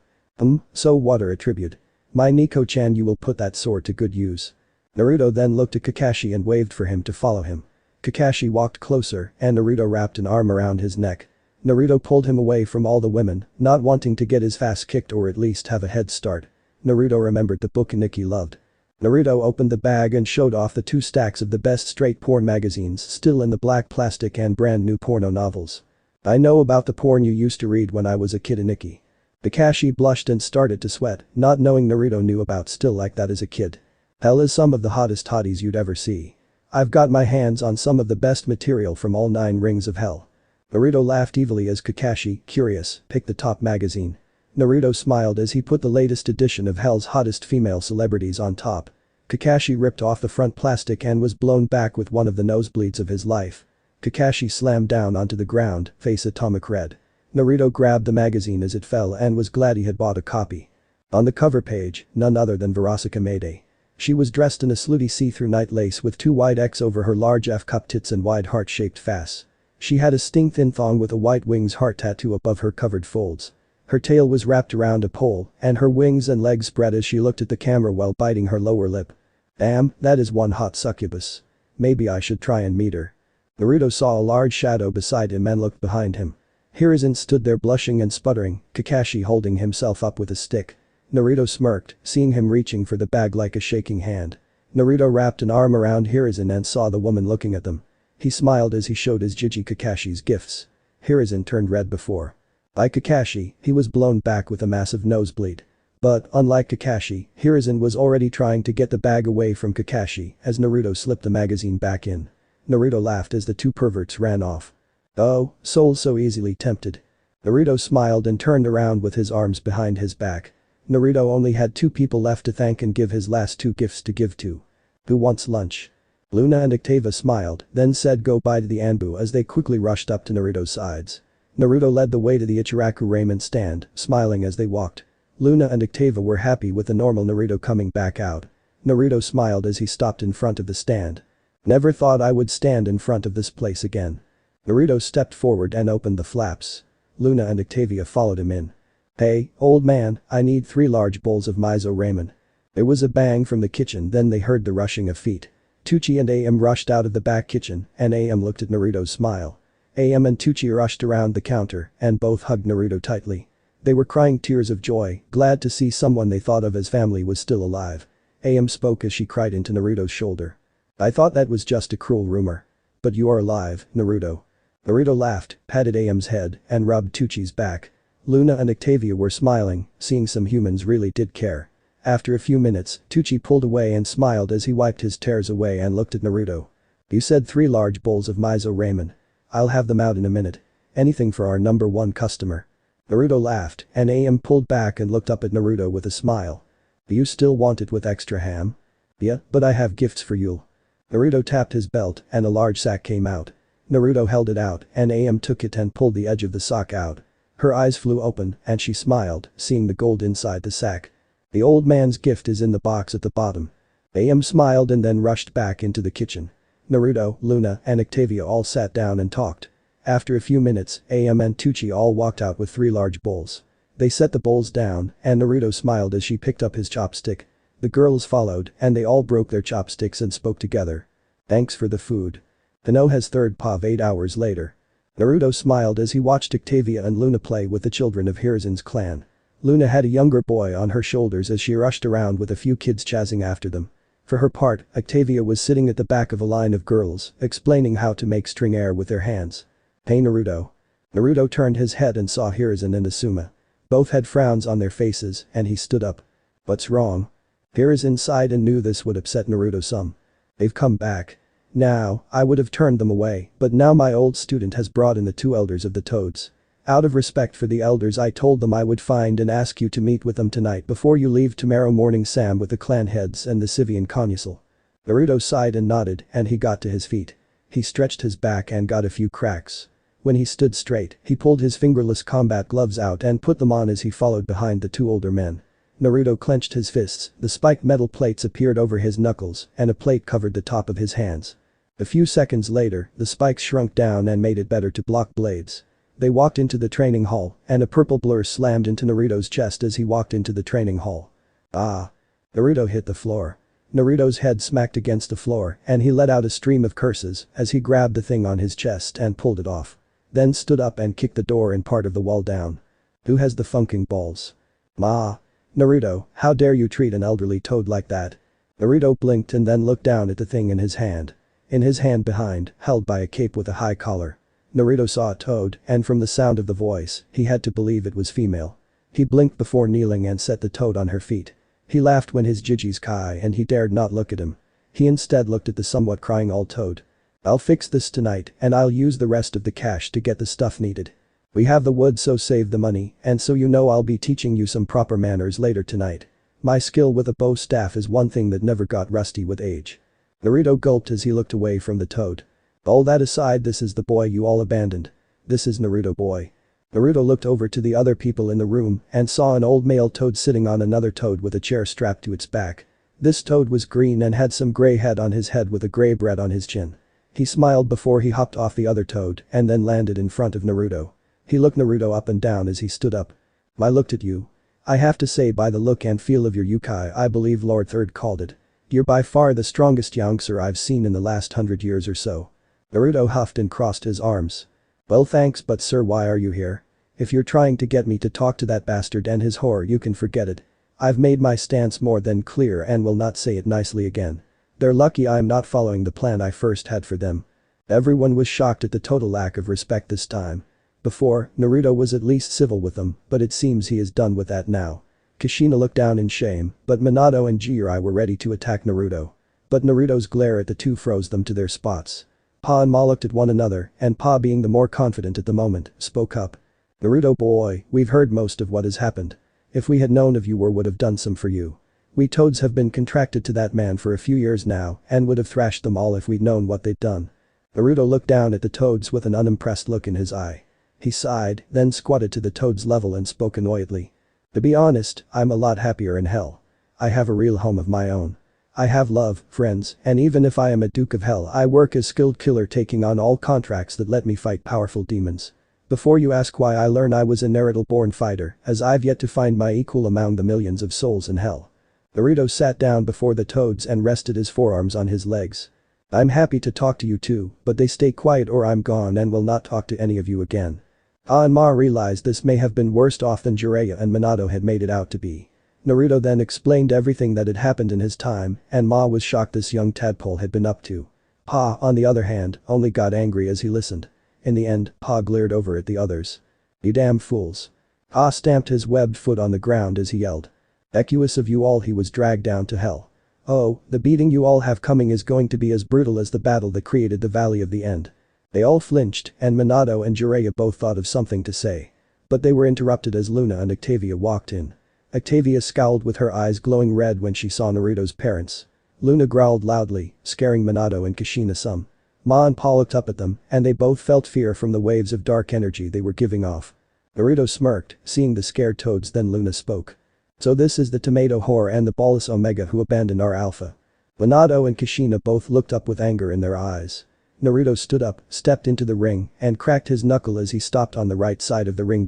So what are a tribute? My Nico-chan, you will put that sword to good use. Naruto then looked at Kakashi and waved for him to follow him. Kakashi walked closer and Naruto wrapped an arm around his neck. Naruto pulled him away from all the women, not wanting to get his ass kicked or at least have a head start. Naruto remembered the book Nikki loved. Naruto opened the bag and showed off the 2 stacks of the best straight porn magazines still in the black plastic and brand new porno novels. I know about the porn you used to read when I was a kid, Nikki. Kakashi blushed and started to sweat, not knowing Naruto knew about still like that as a kid. Hell is some of the hottest hotties you'd ever see. I've got my hands on some of the best material from all 9 rings of hell. Naruto laughed evilly as Kakashi, curious, picked the top magazine. Naruto smiled as he put the latest edition of Hell's hottest female celebrities on top. Kakashi ripped off the front plastic and was blown back with one of the nosebleeds of his life. Kakashi slammed down onto the ground, face atomic red. Naruto grabbed the magazine as it fell and was glad he had bought a copy. On the cover page, none other than Verosika Mayday. She was dressed in a slutty see-through night lace with 2 wide X over her large F-cup tits and wide heart-shaped face. She had a sting-thin thong with a white wings heart tattoo above her covered folds. Her tail was wrapped around a pole, and her wings and legs spread as she looked at the camera while biting her lower lip. Damn, that is one hot succubus. Maybe I should try and meet her. Naruto saw a large shadow beside him and looked behind him. Hiruzen stood there blushing and sputtering, Kakashi holding himself up with a stick. Naruto smirked, seeing him reaching for the bag like a shaking hand. Naruto wrapped an arm around Hiruzen and saw the woman looking at them. He smiled as he showed his Jiji Kakashi's gifts. Hiruzen turned red before. By Kakashi, he was blown back with a massive nosebleed. But, unlike Kakashi, Hiruzen was already trying to get the bag away from Kakashi as Naruto slipped the magazine back in. Naruto laughed as the two perverts ran off. Oh, souls so easily tempted. Naruto smiled and turned around with his arms behind his back. Naruto only had 2 people left to thank and give his last 2 gifts to give to. Who wants lunch? Loona and Octavia smiled, then said goodbye to the ANBU as they quickly rushed up to Naruto's sides. Naruto led the way to the Ichiraku ramen stand, smiling as they walked. Loona and Octavia were happy with the normal Naruto coming back out. Naruto smiled as he stopped in front of the stand. Never thought I would stand in front of this place again. Naruto stepped forward and opened the flaps. Loona and Octavia followed him in. Hey, old man, I need 3 large bowls of miso ramen. There was a bang from the kitchen, then they heard the rushing of feet. Tucci and AM rushed out of the back kitchen and AM looked at Naruto's smile. AM and Tucci rushed around the counter and both hugged Naruto tightly. They were crying tears of joy, glad to see someone they thought of as family was still alive. AM spoke as she cried into Naruto's shoulder. I thought that was just a cruel rumor. But you are alive, Naruto. Naruto laughed, patted AM's head, and rubbed Tucci's back. Loona and Octavia were smiling, seeing some humans really did care. After a few minutes, Tucci pulled away and smiled as he wiped his tears away and looked at Naruto. You said 3 large bowls of miso ramen. I'll have them out in a minute. Anything for our number 1 customer. Naruto laughed, and AM pulled back and looked up at Naruto with a smile. Do you still want it with extra ham? Yeah, but I have gifts for you. Naruto tapped his belt and a large sack came out. Naruto held it out and AM took it and pulled the edge of the sack out. Her eyes flew open and she smiled, seeing the gold inside the sack. The old man's gift is in the box at the bottom. AM smiled and then rushed back into the kitchen. Naruto, Loona, and Octavia all sat down and talked. After a few minutes, AM and Tucci all walked out with 3 large bowls. They set the bowls down and Naruto smiled as she picked up his chopstick. The girls followed and they all broke their chopsticks and spoke together. Thanks for the food. Hino has third pav 8 hours later. Naruto smiled as he watched Octavia and Loona play with the children of Hiruzen's clan. Loona had a younger boy on her shoulders as she rushed around with a few kids chasing after them. For her part, Octavia was sitting at the back of a line of girls, explaining how to make string air with their hands. Hey Naruto. Naruto turned his head and saw Hiruzen and Asuma. Both had frowns on their faces and he stood up. What's wrong? Hiruzen sighed and knew this would upset Naruto some. They've come back. Now, I would have turned them away, but now my old student has brought in the 2 elders of the Toads. Out of respect for the elders I told them I would find and ask you to meet with them tonight before you leave tomorrow morning Sam with the clan heads and the Civian Consul. Naruto sighed and nodded and he got to his feet. He stretched his back and got a few cracks. When he stood straight, he pulled his fingerless combat gloves out and put them on as he followed behind the 2 older men. Naruto clenched his fists, the spiked metal plates appeared over his knuckles and a plate covered the top of his hands. A few seconds later, the spikes shrunk down and made it better to block blades. They walked into the training hall and a purple blur slammed into Naruto's chest as he walked into the training hall. Ah! Naruto hit the floor. Naruto's head smacked against the floor and he let out a stream of curses as he grabbed the thing on his chest and pulled it off. Then stood up and kicked the door and part of the wall down. Who has the funking balls? Ma! Naruto, how dare you treat an elderly toad like that? Naruto blinked and then looked down at the thing in his hand. In his hand behind, held by a cape with a high collar. Naruto saw a toad and from the sound of the voice, he had to believe it was female. He blinked before kneeling and set the toad on her feet. He laughed when his Jiji's kai and he dared not look at him. He instead looked at the somewhat crying old toad. I'll fix this tonight and I'll use the rest of the cash to get the stuff needed. We have the wood so save the money and so you know I'll be teaching you some proper manners later tonight. My skill with a bow staff is one thing that never got rusty with age. Naruto gulped as he looked away from the toad. All that aside, this is the boy you all abandoned. This is Naruto boy. Naruto looked over to the other people in the room and saw an old male toad sitting on another toad with a chair strapped to its back. This toad was green and had some gray head on his head with a gray beard on his chin. He smiled before he hopped off the other toad and then landed in front of Naruto. He looked Naruto up and down as he stood up. I looked at you. I have to say by the look and feel of your yukai I believe Lord Third called it. You're by far the strongest youngster I've seen in the last 100 years or so. Naruto huffed and crossed his arms. Well thanks but sir why are you here? If you're trying to get me to talk to that bastard and his whore you can forget it. I've made my stance more than clear and will not say it nicely again. They're lucky I'm not following the plan I first had for them. Everyone was shocked at the total lack of respect this time. Before, Naruto was at least civil with them, but it seems he is done with that now. Kushina looked down in shame, but Minato and Jiraiya were ready to attack Naruto. But Naruto's glare at the two froze them to their spots. Pa and Ma looked at one another, and Pa, being the more confident at the moment, spoke up. "Naruto boy, we've heard most of what has happened. If we had known of you or would have done some for you. We toads have been contracted to that man for a few years now and would have thrashed them all if we'd known what they'd done." Naruto looked down at the toads with an unimpressed look in his eye. He sighed, then squatted to the toad's level and spoke annoyedly. "To be honest, I'm a lot happier in hell. I have a real home of my own. I have love, friends, and even if I am a Duke of Hell, I work as skilled killer, taking on all contracts that let me fight powerful demons. Before you ask why I learn, I was a Naruto-born fighter, as I've yet to find my equal among the millions of souls in hell." Naruto sat down before the toads and rested his forearms on his legs. "I'm happy to talk to you too, but they stay quiet or I'm gone and will not talk to any of you again." Ah and Ma realized this may have been worse off than Jiraiya and Minato had made it out to be. Naruto then explained everything that had happened in his time, and Ma was shocked this young tadpole had been up to. Pa, on the other hand, only got angry as he listened. In the end, Pa glared over at the others. "You damn fools." Pa stamped his webbed foot on the ground as he yelled. "Equus of you all," he was dragged down to hell. "Oh, the beating you all have coming is going to be as brutal as the battle that created the Valley of the End." They all flinched, and Minato and Jiraiya both thought of something to say. But they were interrupted as Loona and Octavia walked in. Octavia scowled with her eyes glowing red when she saw Naruto's parents. Loona growled loudly, scaring Minato and Kushina some. Ma and Pa looked up at them, and they both felt fear from the waves of dark energy they were giving off. Naruto smirked, seeing the scared toads, then Loona spoke. "So this is the tomato whore and the Bolus Omega who abandoned our alpha." Minato and Kushina both looked up with anger in their eyes. Naruto stood up, stepped into the ring, and cracked his knuckle as he stopped on the right side of the ring.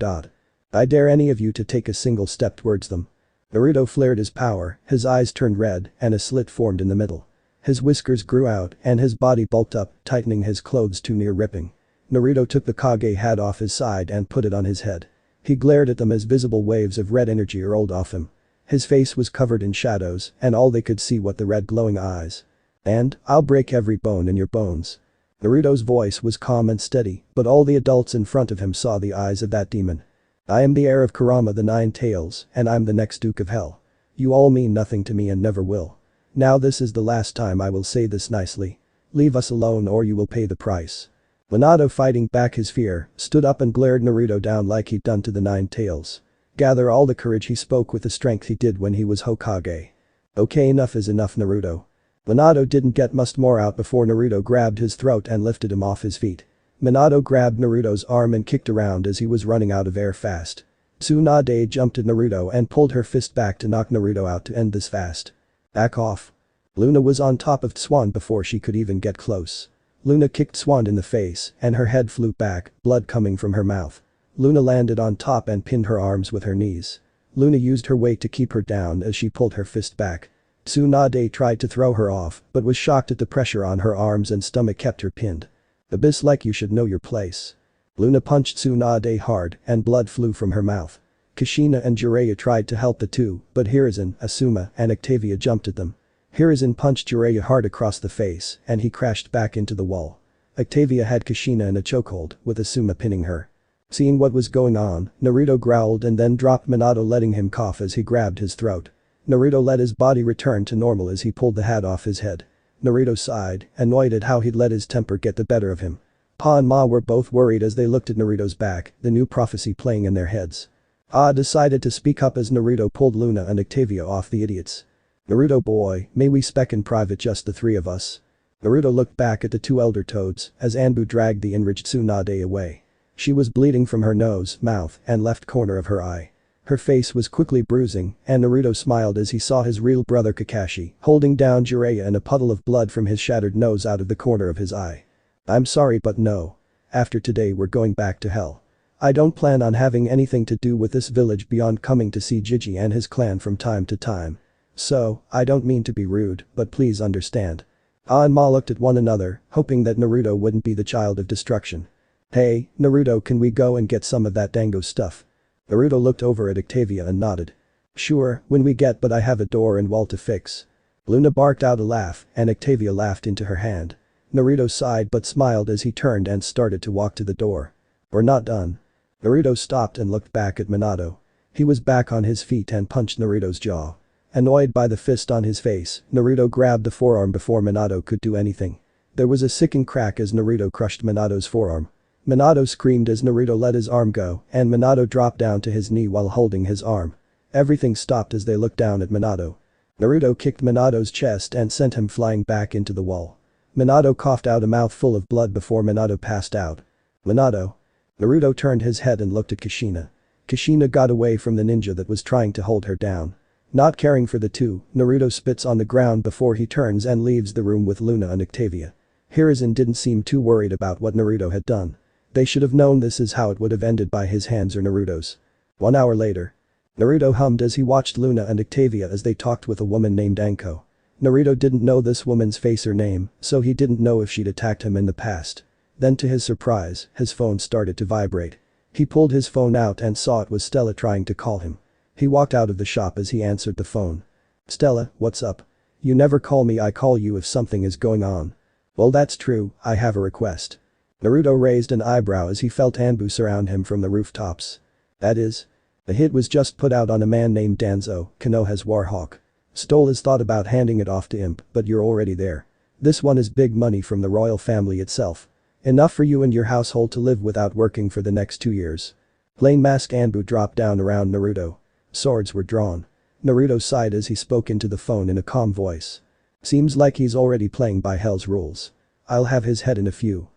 "I dare any of you to take a single step towards them." Naruto flared his power, his eyes turned red, and a slit formed in the middle. His whiskers grew out, and his body bulked up, tightening his clothes too near ripping. Naruto took the Kage hat off his side and put it on his head. He glared at them as visible waves of red energy rolled off him. His face was covered in shadows, and all they could see were the red glowing eyes. "And, I'll break every bone in your bones." Naruto's voice was calm and steady, but all the adults in front of him saw the eyes of that demon. "I am the heir of Kurama the Nine Tails, and I'm the next Duke of Hell. You all mean nothing to me and never will. Now this is the last time I will say this nicely. Leave us alone or you will pay the price." Minato, fighting back his fear, stood up and glared Naruto down like he'd done to the Nine Tails. "Gather all the courage," he spoke with the strength he did when he was Hokage. "Okay, enough is enough, Naruto." Minato didn't get much more out before Naruto grabbed his throat and lifted him off his feet. Minato grabbed Naruto's arm and kicked around as he was running out of air fast. Tsunade jumped at Naruto and pulled her fist back to knock Naruto out to end this fast. "Back off." Loona was on top of Swan before she could even get close. Loona kicked Swan in the face and her head flew back, blood coming from her mouth. Loona landed on top and pinned her arms with her knees. Loona used her weight to keep her down as she pulled her fist back. Tsunade tried to throw her off but was shocked at the pressure on her arms and stomach kept her pinned. "Abyss, like you should know your place." Loona punched Tsunade hard and blood flew from her mouth. Kushina and Jiraiya tried to help the two, but Hiruzen, Asuma, and Octavia jumped at them. Hiruzen punched Jiraiya hard across the face and he crashed back into the wall. Octavia had Kushina in a chokehold, with Asuma pinning her. Seeing what was going on, Naruto growled and then dropped Minato, letting him cough as he grabbed his throat. Naruto let his body return to normal as he pulled the hat off his head. Naruto sighed, annoyed at how he'd let his temper get the better of him. Pa and Ma were both worried as they looked at Naruto's back, the new prophecy playing in their heads. Ah decided to speak up as Naruto pulled Loona and Octavia off the idiots. "Naruto boy, may we spec in private, just the three of us?" Naruto looked back at the two elder toads as ANBU dragged the enraged Tsunade away. She was bleeding from her nose, mouth, and left corner of her eye. Her face was quickly bruising, and Naruto smiled as he saw his real brother Kakashi holding down Jiraiya and a puddle of blood from his shattered nose out of the corner of his eye. "I'm sorry but no. After today we're going back to hell. I don't plan on having anything to do with this village beyond coming to see Gigi and his clan from time to time. So, I don't mean to be rude, but please understand." Ah and Ma looked at one another, hoping that Naruto wouldn't be the child of destruction. "Hey, Naruto, can we go and get some of that dango stuff?" Naruto looked over at Octavia and nodded. "Sure, when we get, but I have a door and wall to fix." Loona barked out a laugh and Octavia laughed into her hand. Naruto sighed but smiled as he turned and started to walk to the door. "We're not done." Naruto stopped and looked back at Minato. He was back on his feet and punched Naruto's jaw. Annoyed by the fist on his face, Naruto grabbed the forearm before Minato could do anything. There was a sickening crack as Naruto crushed Minato's forearm. Minato screamed as Naruto let his arm go, and Minato dropped down to his knee while holding his arm. Everything stopped as they looked down at Minato. Naruto kicked Minato's chest and sent him flying back into the wall. Minato coughed out a mouthful of blood before Minato passed out. "Minato." Naruto turned his head and looked at Kushina. Kushina got away from the ninja that was trying to hold her down. Not caring for the two, Naruto spits on the ground before he turns and leaves the room with Loona and Octavia. Hiruzen didn't seem too worried about what Naruto had done. They should have known this is how it would have ended by his hands or Naruto's. 1 hour later. Naruto hummed as he watched Loona and Octavia as they talked with a woman named Anko. Naruto didn't know this woman's face or name, so he didn't know if she'd attacked him in the past. Then to his surprise, his phone started to vibrate. He pulled his phone out and saw it was Stella trying to call him. He walked out of the shop as he answered the phone. "Stella, what's up? You never call me, I call you if something is going on." "Well, that's true, I have a request." Naruto raised an eyebrow as he felt ANBU surround him from the rooftops. "That is?" "A hit was just put out on a man named Danzo, Konoha's warhawk. Stolas thought about handing it off to Imp, but you're already there. This one is big money from the royal family itself. Enough for you and your household to live without working for the next 2 years." Plain mask ANBU dropped down around Naruto. Swords were drawn. Naruto sighed as he spoke into the phone in a calm voice. "Seems like he's already playing by hell's rules. I'll have his head in a few.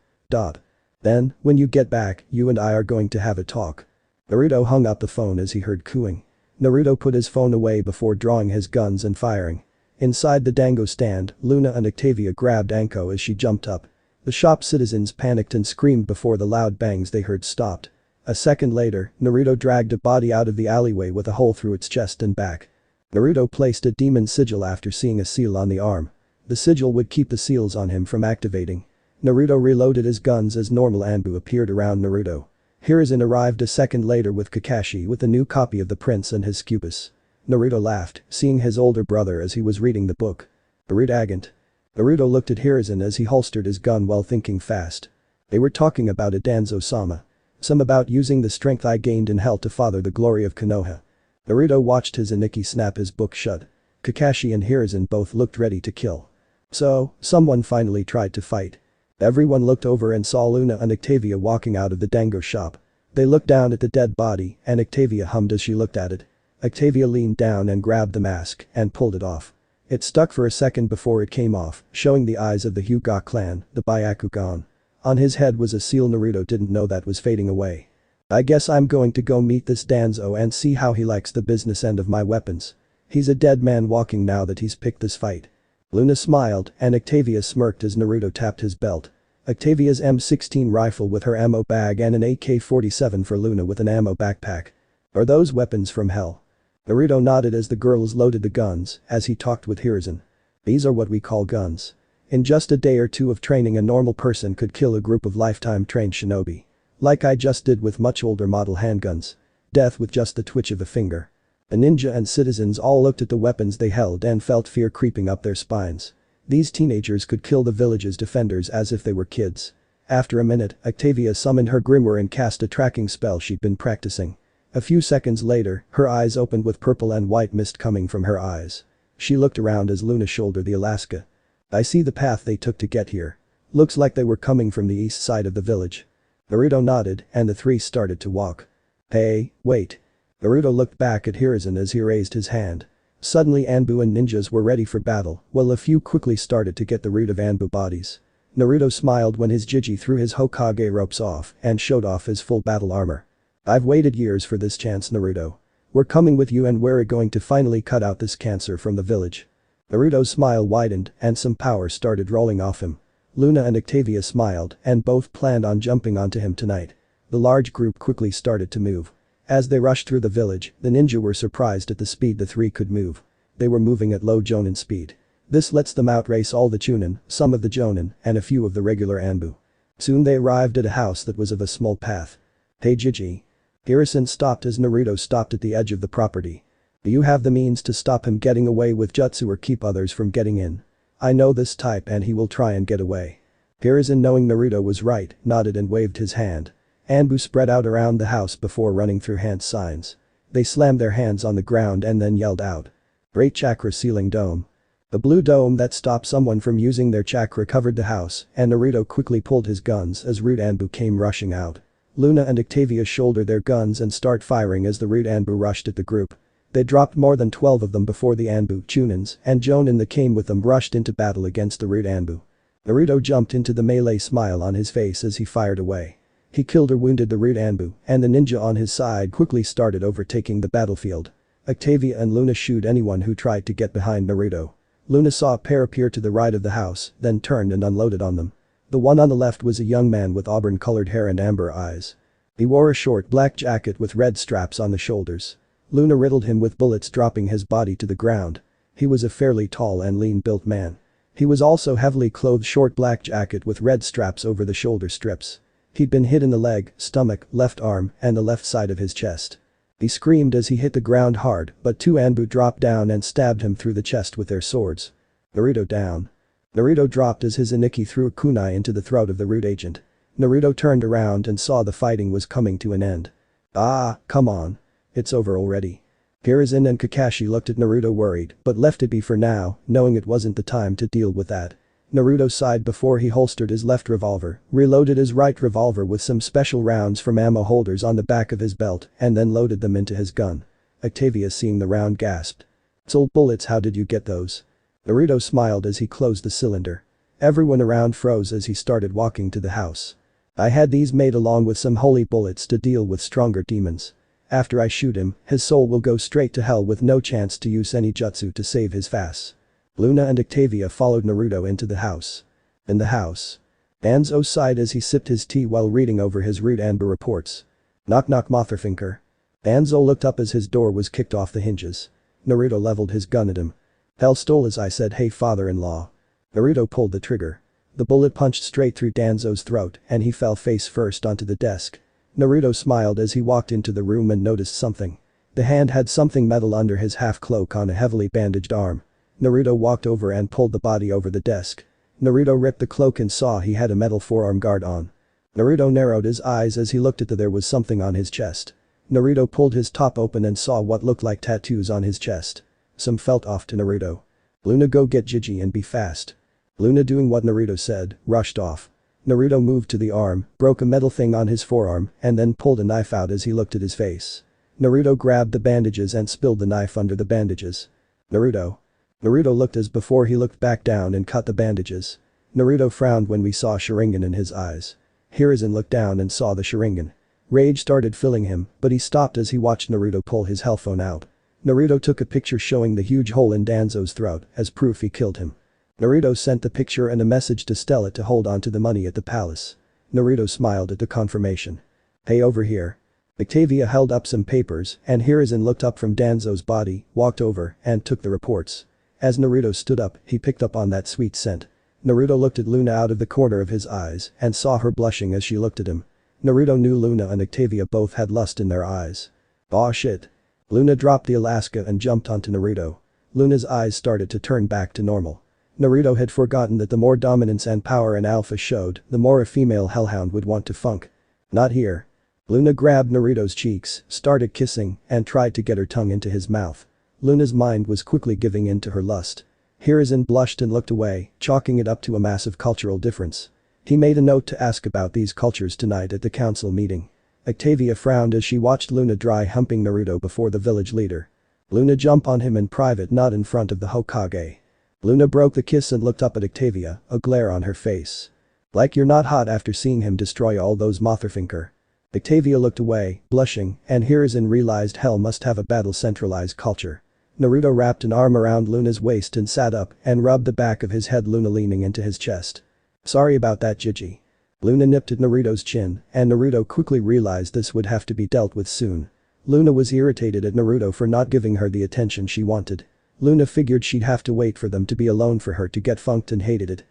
Then, when you get back, you and I are going to have a talk." Naruto hung up the phone as he heard cooing. Naruto put his phone away before drawing his guns and firing. Inside the dango stand, Loona and Octavia grabbed Anko as she jumped up. The shop citizens panicked and screamed before the loud bangs they heard stopped. A second later, Naruto dragged a body out of the alleyway with a hole through its chest and back. Naruto placed a demon sigil after seeing a seal on the arm. The sigil would keep the seals on him from activating. Naruto reloaded his guns as normal ANBU appeared around Naruto. Hiruzen arrived a second later with Kakashi with a new copy of The Prince and his Scubus. Naruto laughed, seeing his older brother as he was reading the book. "Naruto." Naruto looked at Hiruzen as he holstered his gun while thinking fast. They were talking about a Danzo-sama. Some about using the strength I gained in hell to father the glory of Konoha. Naruto watched his Aniki snap his book shut. Kakashi and Hiruzen both looked ready to kill. So, someone finally tried to fight. Everyone looked over and saw Loona and Octavia walking out of the dango shop. They looked down at the dead body and Octavia hummed as she looked at it. Octavia leaned down and grabbed the mask and pulled it off. It stuck for a second before it came off, showing the eyes of the Hyuga clan, the Byakugan. On his head was a seal. Naruto didn't know that was fading away. "I guess I'm going to go meet this Danzo and see how he likes the business end of my weapons. He's a dead man walking now that he's picked this fight." Loona smiled and Octavia smirked as Naruto tapped his belt. Octavia's M16 rifle with her ammo bag and an AK-47 for Loona with an ammo backpack. "Are those weapons from hell?" Naruto nodded as the girls loaded the guns as he talked with Hiruzen. "These are what we call guns. In just a day or two of training, a normal person could kill a group of lifetime trained shinobi. Like I just did with much older model handguns. Death with just the twitch of a finger." The ninja and citizens all looked at the weapons they held and felt fear creeping up their spines. These teenagers could kill the village's defenders as if they were kids. After a minute, Octavia summoned her grimoire and cast a tracking spell she'd been practicing. A few seconds later, her eyes opened with purple and white mist coming from her eyes. She looked around as Loona shouldered the Alaska. "I see the path they took to get here. Looks like they were coming from the east side of the village." Naruto nodded and the three started to walk. "Hey, wait." Naruto looked back at Hiruzen as he raised his hand. Suddenly ANBU and ninjas were ready for battle, while a few quickly started to get the root of ANBU bodies. Naruto smiled when his Jiji threw his Hokage ropes off and showed off his full battle armor. "I've waited years for this chance, Naruto. We're coming with you and we're going to finally cut out this cancer from the village." Naruto's smile widened and some power started rolling off him. Loona and Octavia smiled and both planned on jumping onto him tonight. The large group quickly started to move. As they rushed through the village, the ninja were surprised at the speed the three could move. They were moving at low jonin speed. This lets them outrace all the chunin, some of the jonin, and a few of the regular ANBU. Soon they arrived at a house that was of a small path. "Hey Jiji." Hiruzen stopped as Naruto stopped at the edge of the property. "Do you have the means to stop him getting away with jutsu or keep others from getting in? I know this type and he will try and get away." Hiruzen, knowing Naruto was right, nodded and waved his hand. ANBU spread out around the house before running through hand signs. They slammed their hands on the ground and then yelled out. Great chakra sealing dome. The blue dome that stopped someone from using their chakra covered the house, and Naruto quickly pulled his guns as Root ANBU came rushing out. Loona and Octavia shoulder their guns and start firing as the Root ANBU rushed at the group. They dropped more than 12 of them before the ANBU Chunins and Jonin that came with them rushed into battle against the Root ANBU. Naruto jumped into the melee, smile on his face as he fired away. He killed or wounded the Root ANBU, and the ninja on his side quickly started overtaking the battlefield. Octavia and Loona shoot anyone who tried to get behind Naruto. Loona saw a pair appear to the right of the house, then turned and unloaded on them. The one on the left was a young man with auburn-colored hair and amber eyes. He wore a short black jacket with red straps on the shoulders. Loona riddled him with bullets, dropping his body to the ground. He was a fairly tall and lean-built man. He was also heavily clothed, short black jacket with red straps over the shoulder strips. He'd been hit in the leg, stomach, left arm, and the left side of his chest. He screamed as he hit the ground hard, but two ANBU dropped down and stabbed him through the chest with their swords. Naruto down. Naruto dropped as his Aniki threw a kunai into the throat of the Root agent. Naruto turned around and saw the fighting was coming to an end. Ah, come on. It's over already. Hiruzen and Kakashi looked at Naruto worried but left it be for now, knowing it wasn't the time to deal with that. Naruto sighed before he holstered his left revolver, reloaded his right revolver with some special rounds from ammo holders on the back of his belt, and then loaded them into his gun. Octavia, seeing the round, gasped. "Soul bullets, how did you get those?" Naruto smiled as he closed the cylinder. Everyone around froze as he started walking to the house. "I had these made along with some holy bullets to deal with stronger demons. After I shoot him, his soul will go straight to hell with no chance to use any jutsu to save his face." Loona and Octavia followed Naruto into the house. In the house. Danzo sighed as he sipped his tea while reading over his Root ANBU reports. "Knock knock, motherfinker." Danzo looked up as his door was kicked off the hinges. Naruto leveled his gun at him. "Hell Stolas," I said, "hey father-in-law." Naruto pulled the trigger. The bullet punched straight through Danzo's throat and he fell face first onto the desk. Naruto smiled as he walked into the room and noticed something. The hand had something metal under his half-cloak on a heavily bandaged arm. Naruto walked over and pulled the body over the desk. Naruto ripped the cloak and saw he had a metal forearm guard on. Naruto narrowed his eyes as he looked at there was something on his chest. Naruto pulled his top open and saw what looked like tattoos on his chest. Some felt off to Naruto. "Loona, go get Gigi and be fast." Loona, doing what Naruto said, rushed off. Naruto moved to the arm, broke a metal thing on his forearm, and then pulled a knife out as he looked at his face. Naruto grabbed the bandages and spilled the knife under the bandages. Naruto looked as before he looked back down and cut the bandages. Naruto frowned when we saw Sharingan in his eyes. Hiruzen looked down and saw the Sharingan. Rage started filling him, but he stopped as he watched Naruto pull his hellphone out. Naruto took a picture showing the huge hole in Danzo's throat as proof he killed him. Naruto sent the picture and a message to Stella to hold on to the money at the palace. Naruto smiled at the confirmation. "Hey, over here." Octavia held up some papers and Hiruzen looked up from Danzo's body, walked over, and took the reports. As Naruto stood up, he picked up on that sweet scent. Naruto looked at Loona out of the corner of his eyes and saw her blushing as she looked at him. Naruto knew Loona and Octavia both had lust in their eyes. Aw shit. Loona dropped the Alaska and jumped onto Naruto. Loona's eyes started to turn back to normal. Naruto had forgotten that the more dominance and power an alpha showed, the more a female hellhound would want to funk. Not here. Loona grabbed Naruto's cheeks, started kissing, and tried to get her tongue into his mouth. Loona's mind was quickly giving in to her lust. Hiruzen blushed and looked away, chalking it up to a massive cultural difference. He made a note to ask about these cultures tonight at the council meeting. Octavia frowned as she watched Loona dry humping Naruto before the village leader. Loona jumped on him in private, not in front of the Hokage. Loona broke the kiss and looked up at Octavia, a glare on her face. "Like you're not hot after seeing him destroy all those motherfinker." Octavia looked away, blushing, and Hiruzen realized hell must have a battle-centralized culture. Naruto wrapped an arm around Loona's waist and sat up and rubbed the back of his head, Loona leaning into his chest. "Sorry about that, Gigi." Loona nipped at Naruto's chin, and Naruto quickly realized this would have to be dealt with soon. Loona was irritated at Naruto for not giving her the attention she wanted. Loona figured she'd have to wait for them to be alone for her to get funked and hated it.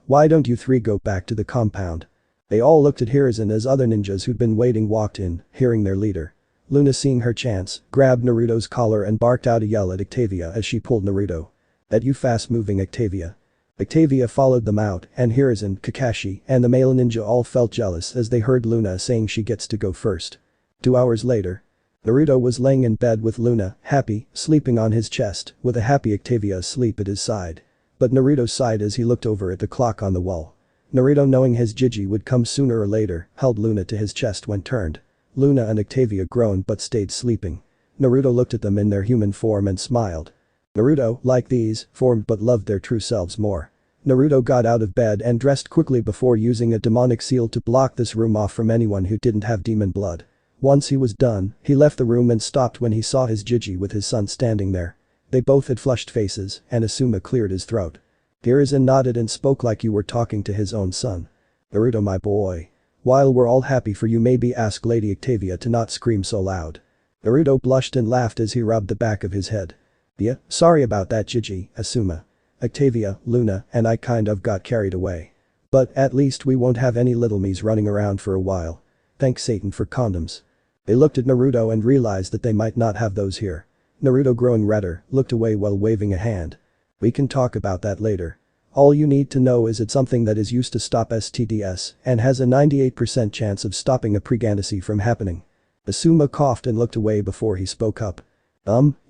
Why don't you three go back to the compound?" They all looked at Hiruzen as other ninjas who'd been waiting walked in, hearing their leader. Loona, seeing her chance, grabbed Naruto's collar and barked out a yell at Octavia as she pulled Naruto. "That you fast-moving, Octavia." Octavia followed them out, and Hiruzen, Kakashi, and the male ninja all felt jealous as they heard Loona saying she gets to go first. 2 hours later. Naruto was laying in bed with Loona, happy, sleeping on his chest, with a happy Octavia asleep at his side. But Naruto sighed as he looked over at the clock on the wall. Naruto, knowing his Jiji would come sooner or later, held Loona to his chest when turned. Loona and Octavia groaned but stayed sleeping. Naruto looked at them in their human form and smiled. Naruto, like these, formed but loved their true selves more. Naruto got out of bed and dressed quickly before using a demonic seal to block this room off from anyone who didn't have demon blood. Once he was done, he left the room and stopped when he saw his Jiji with his son standing there. They both had flushed faces, and Asuma cleared his throat. Hiruzen nodded and spoke like you were talking to his own son. Naruto, my boy. While we're all happy for you, maybe ask Lady Octavia to not scream so loud. Naruto blushed and laughed as he rubbed the back of his head. Yeah, sorry about that, Jiji, Asuma. Octavia, Loona, and I kind of got carried away. But at least we won't have any little me's running around for a while. Thanks Satan for condoms. They looked at Naruto and realized that they might not have those here. Naruto, growing redder, looked away while waving a hand. We can talk about that later. All you need to know is it's something that is used to stop STDs and has a 98% chance of stopping a pregnancy from happening. Asuma coughed and looked away before he spoke up.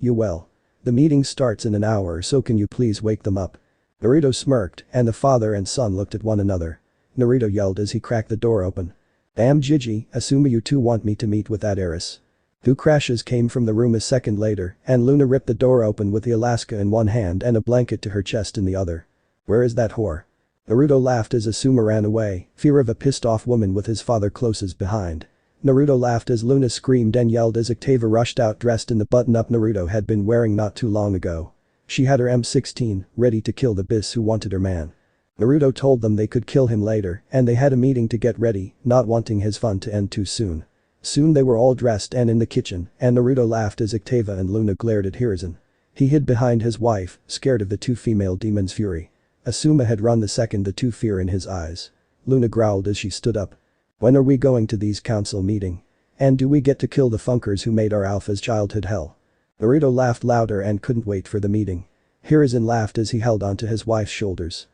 You well. The meeting starts in an hour, so can you please wake them up? Naruto smirked, and the father and son looked at one another. Naruto yelled as he cracked the door open. Damn Jiji, Asuma, you two want me to meet with that heiress? 2 crashes came from the room a second later, and Loona ripped the door open with the Alaska in one hand and a blanket to her chest in the other. Where is that whore? Naruto laughed as Asuma ran away, fear of a pissed-off woman with his father closes behind. Naruto laughed as Loona screamed and yelled as Octavia rushed out dressed in the button-up Naruto had been wearing not too long ago. She had her M16, ready to kill the bis who wanted her man. Naruto told them they could kill him later, and they had a meeting to get ready, not wanting his fun to end too soon. Soon they were all dressed and in the kitchen, and Naruto laughed as Octavia and Loona glared at Hiruzen. He hid behind his wife, scared of the 2 female demons' fury. Asuma had run the second the 2 fear in his eyes. Loona growled as she stood up. When are we going to these council meeting? And do we get to kill the funkers who made our alpha's childhood hell? Naruto laughed louder and couldn't wait for the meeting. Hiruzen laughed as he held onto his wife's shoulders.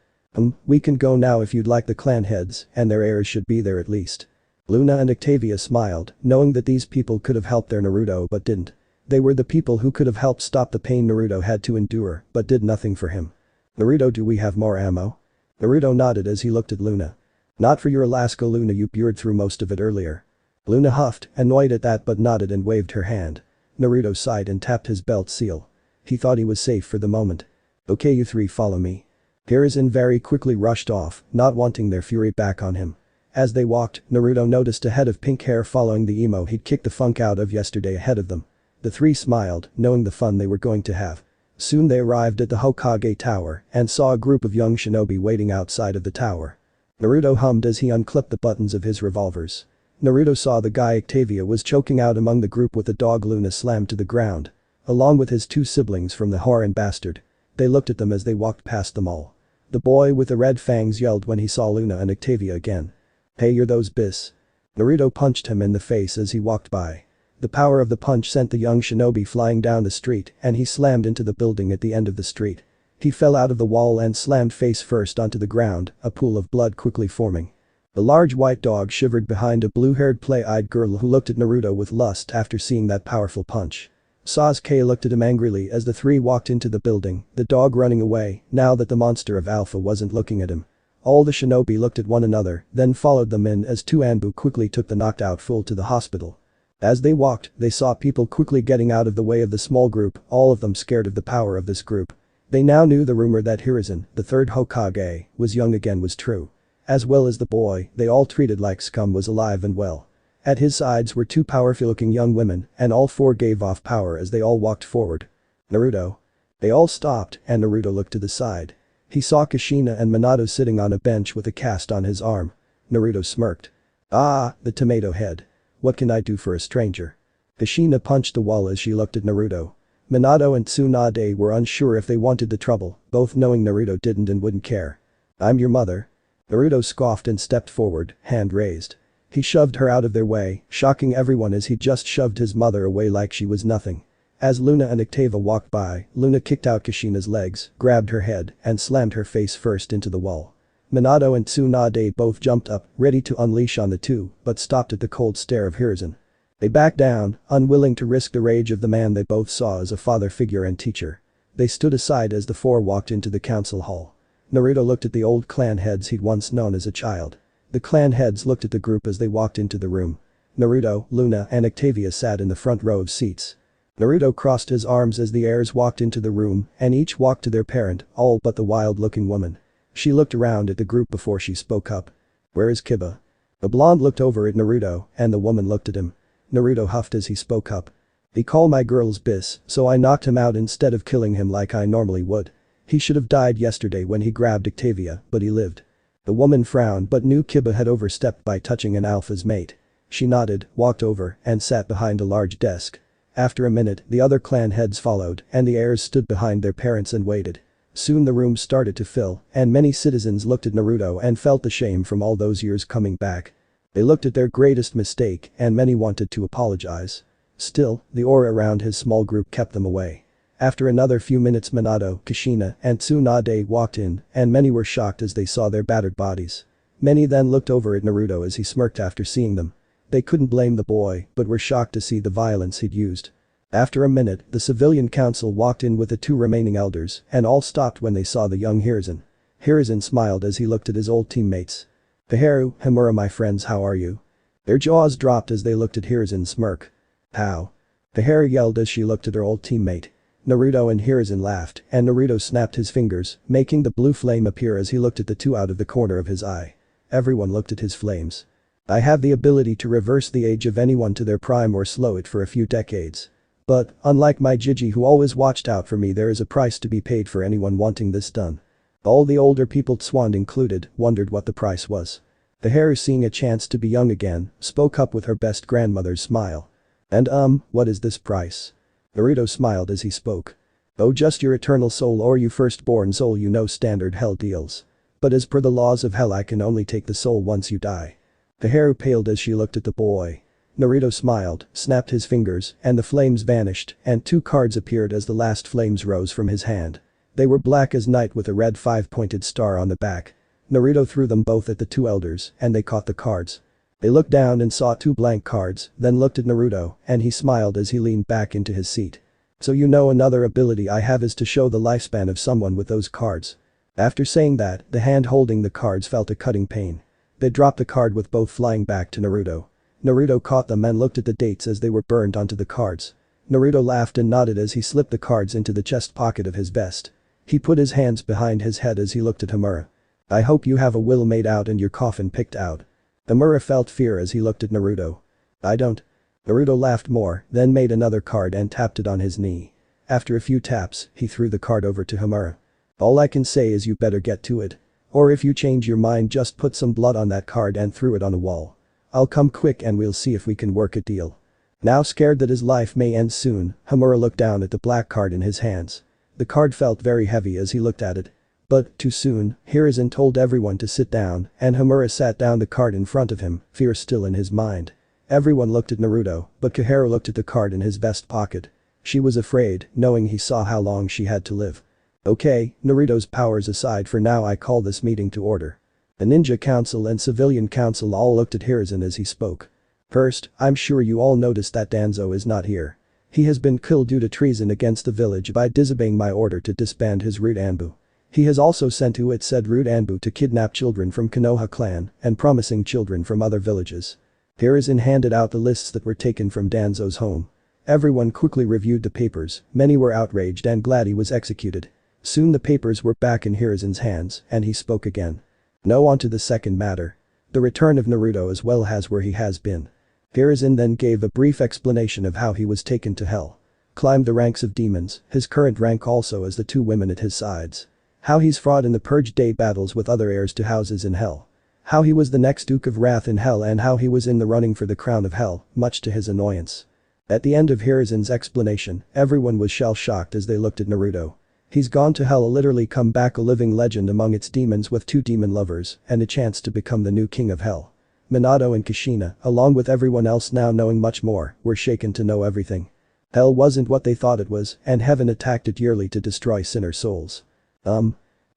We can go now if you'd like. The clan heads and their heirs should be there at least. Loona and Octavia smiled, knowing that these people could have helped their Naruto but didn't. They were the people who could have helped stop the pain Naruto had to endure but did nothing for him. Naruto, do we have more ammo? Naruto nodded as he looked at Loona. Not for your Alaska, Loona, you peered through most of it earlier. Loona huffed, annoyed at that but nodded and waved her hand. Naruto sighed and tapped his belt seal. He thought he was safe for the moment. Okay, you 3 follow me. Hiruzen very quickly rushed off, not wanting their fury back on him. As they walked, Naruto noticed a head of pink hair following the emo he'd kicked the funk out of yesterday ahead of them. The 3 smiled, knowing the fun they were going to have. Soon they arrived at the Hokage Tower and saw a group of young shinobi waiting outside of the tower. Naruto hummed as he unclipped the buttons of his revolvers. Naruto saw the guy Octavia was choking out among the group with the dog Loona slammed to the ground. Along with his 2 siblings from the Harem bastard. They looked at them as they walked past them all. The boy with the red fangs yelled when he saw Loona and Octavia again. Hey, you're those bis. Naruto punched him in the face as he walked by. The power of the punch sent the young shinobi flying down the street and he slammed into the building at the end of the street. He fell out of the wall and slammed face first onto the ground, a pool of blood quickly forming. The large white dog shivered behind a blue-haired play-eyed girl who looked at Naruto with lust after seeing that powerful punch. Sasuke looked at him angrily as the 3 walked into the building, the dog running away now that the monster of Alpha wasn't looking at him. All the shinobi looked at one another, then followed them in as 2 ANBU quickly took the knocked out fool to the hospital. As they walked, they saw people quickly getting out of the way of the small group, all of them scared of the power of this group. They now knew the rumor that Hiruzen, the 3rd Hokage, was young again was true. As well as the boy they all treated like scum was alive and well. At his sides were 2 powerful-looking young women and all 4 gave off power as they all walked forward. Naruto. They all stopped and Naruto looked to the side. He saw Kushina and Minato sitting on a bench with a cast on his arm. Naruto smirked. Ah, the tomato head. What can I do for a stranger? Kushina punched the wall as she looked at Naruto. Minato and Tsunade were unsure if they wanted the trouble, both knowing Naruto didn't and wouldn't care. I'm your mother. Naruto scoffed and stepped forward, hand raised. He shoved her out of their way, shocking everyone as he just shoved his mother away like she was nothing. As Loona and Octavia walked by, Loona kicked out Kushina's legs, grabbed her head, and slammed her face first into the wall. Minato and Tsunade both jumped up, ready to unleash on the two, but stopped at the cold stare of Hiruzen. They backed down, unwilling to risk the rage of the man they both saw as a father figure and teacher. They stood aside as the four walked into the council hall. Naruto looked at the old clan heads he'd once known as a child. The clan heads looked at the group as they walked into the room. Naruto, Loona, and Octavia sat in the front row of seats. Naruto crossed his arms as the heirs walked into the room, and each walked to their parent, all but the wild-looking woman. She looked around at the group before she spoke up. "Where is Kiba?" The blonde looked over at Naruto, and the woman looked at him. Naruto huffed as he spoke up. "He called my girls bis, so I knocked him out instead of killing him like I normally would. He should have died yesterday when he grabbed Octavia, but he lived." The woman frowned but knew Kiba had overstepped by touching an alpha's mate. She nodded, walked over, and sat behind a large desk. After a minute, the other clan heads followed, and the heirs stood behind their parents and waited. Soon the room started to fill, and many citizens looked at Naruto and felt the shame from all those years coming back. They looked at their greatest mistake, and many wanted to apologize. Still, the aura around his small group kept them away. After another few minutes Minato, Kushina, and Tsunade walked in, and many were shocked as they saw their battered bodies. Many then looked over at Naruto as he smirked after seeing them. They couldn't blame the boy, but were shocked to see the violence he'd used. After a minute, the civilian council walked in with the two remaining elders, and all stopped when they saw the young Hiruzen. Hiruzen smiled as he looked at his old teammates. "Fiharu, Hamura, my friends, how are you?" Their jaws dropped as they looked at Hiruzen's smirk. "How?" Fiharu yelled as she looked at her old teammate. Naruto and Hiruzen laughed, and Naruto snapped his fingers, making the blue flame appear as he looked at the two out of the corner of his eye. Everyone looked at his flames. "I have the ability to reverse the age of anyone to their prime or slow it for a few decades. But, unlike my Jiji who always watched out for me, there is a price to be paid for anyone wanting this done." All the older people, Tswand included, wondered what the price was. Fiharu, seeing a chance to be young again, spoke up with her best grandmother's smile. "And what is this price?" Naruto smiled as he spoke. "Oh, just your eternal soul or you firstborn soul, you know, standard hell deals. But as per the laws of hell I can only take the soul once you die." Fiharu paled as she looked at the boy. Naruto smiled, snapped his fingers, and the flames vanished, and two cards appeared as the last flames rose from his hand. They were black as night with a red 5-pointed star on the back. Naruto threw them both at the two elders, and they caught the cards. They looked down and saw two blank cards, then looked at Naruto, and he smiled as he leaned back into his seat. "So you know, another ability I have is to show the lifespan of someone with those cards." After saying that, the hand holding the cards felt a cutting pain. They dropped the card with both flying back to Naruto. Naruto caught them and looked at the dates as they were burned onto the cards. Naruto laughed and nodded as he slipped the cards into the chest pocket of his vest. He put his hands behind his head as he looked at Hamura. "I hope you have a will made out and your coffin picked out." Hamura felt fear as he looked at Naruto. "I don't." Naruto laughed more, then made another card and tapped it on his knee. After a few taps, he threw the card over to Hamura. "All I can say is you better get to it. Or if you change your mind, just put some blood on that card and threw it on a wall. I'll come quick and we'll see if we can work a deal." Now scared that his life may end soon, Hamura looked down at the black card in his hands. The card felt very heavy as he looked at it. But, too soon, Hiruzen told everyone to sit down, and Hamura sat down the card in front of him, fear still in his mind. Everyone looked at Naruto, but Koharu looked at the card in his vest pocket. She was afraid, knowing he saw how long she had to live. "Okay, Naruto's powers aside for now, I call this meeting to order." The Ninja Council and Civilian Council all looked at Hiruzen as he spoke. "First, I'm sure you all noticed that Danzo is not here. He has been killed due to treason against the village by disobeying my order to disband his rude ANBU. He has also sent who it said rude ANBU to kidnap children from Konoha clan and promising children from other villages." Hiruzen handed out the lists that were taken from Danzo's home. Everyone quickly reviewed the papers, many were outraged and glad he was executed. Soon the papers were back in Hiruzen's hands, and he spoke again. "Now on to the second matter. The return of Naruto as well as where he has been." Hiruzen then gave a brief explanation of how he was taken to hell. Climbed the ranks of demons, his current rank also as the two women at his sides. How he's fought in the Purge Day battles with other heirs to houses in hell. How he was the next Duke of Wrath in hell and how he was in the running for the crown of hell, much to his annoyance. At the end of Hiruzen's explanation, everyone was shell-shocked as they looked at Naruto. He's gone to hell, literally come back a living legend among its demons with two demon lovers and a chance to become the new king of hell. Minato and Kushina, along with everyone else now knowing much more, were shaken to know everything. Hell wasn't what they thought it was, and heaven attacked it yearly to destroy sinner souls.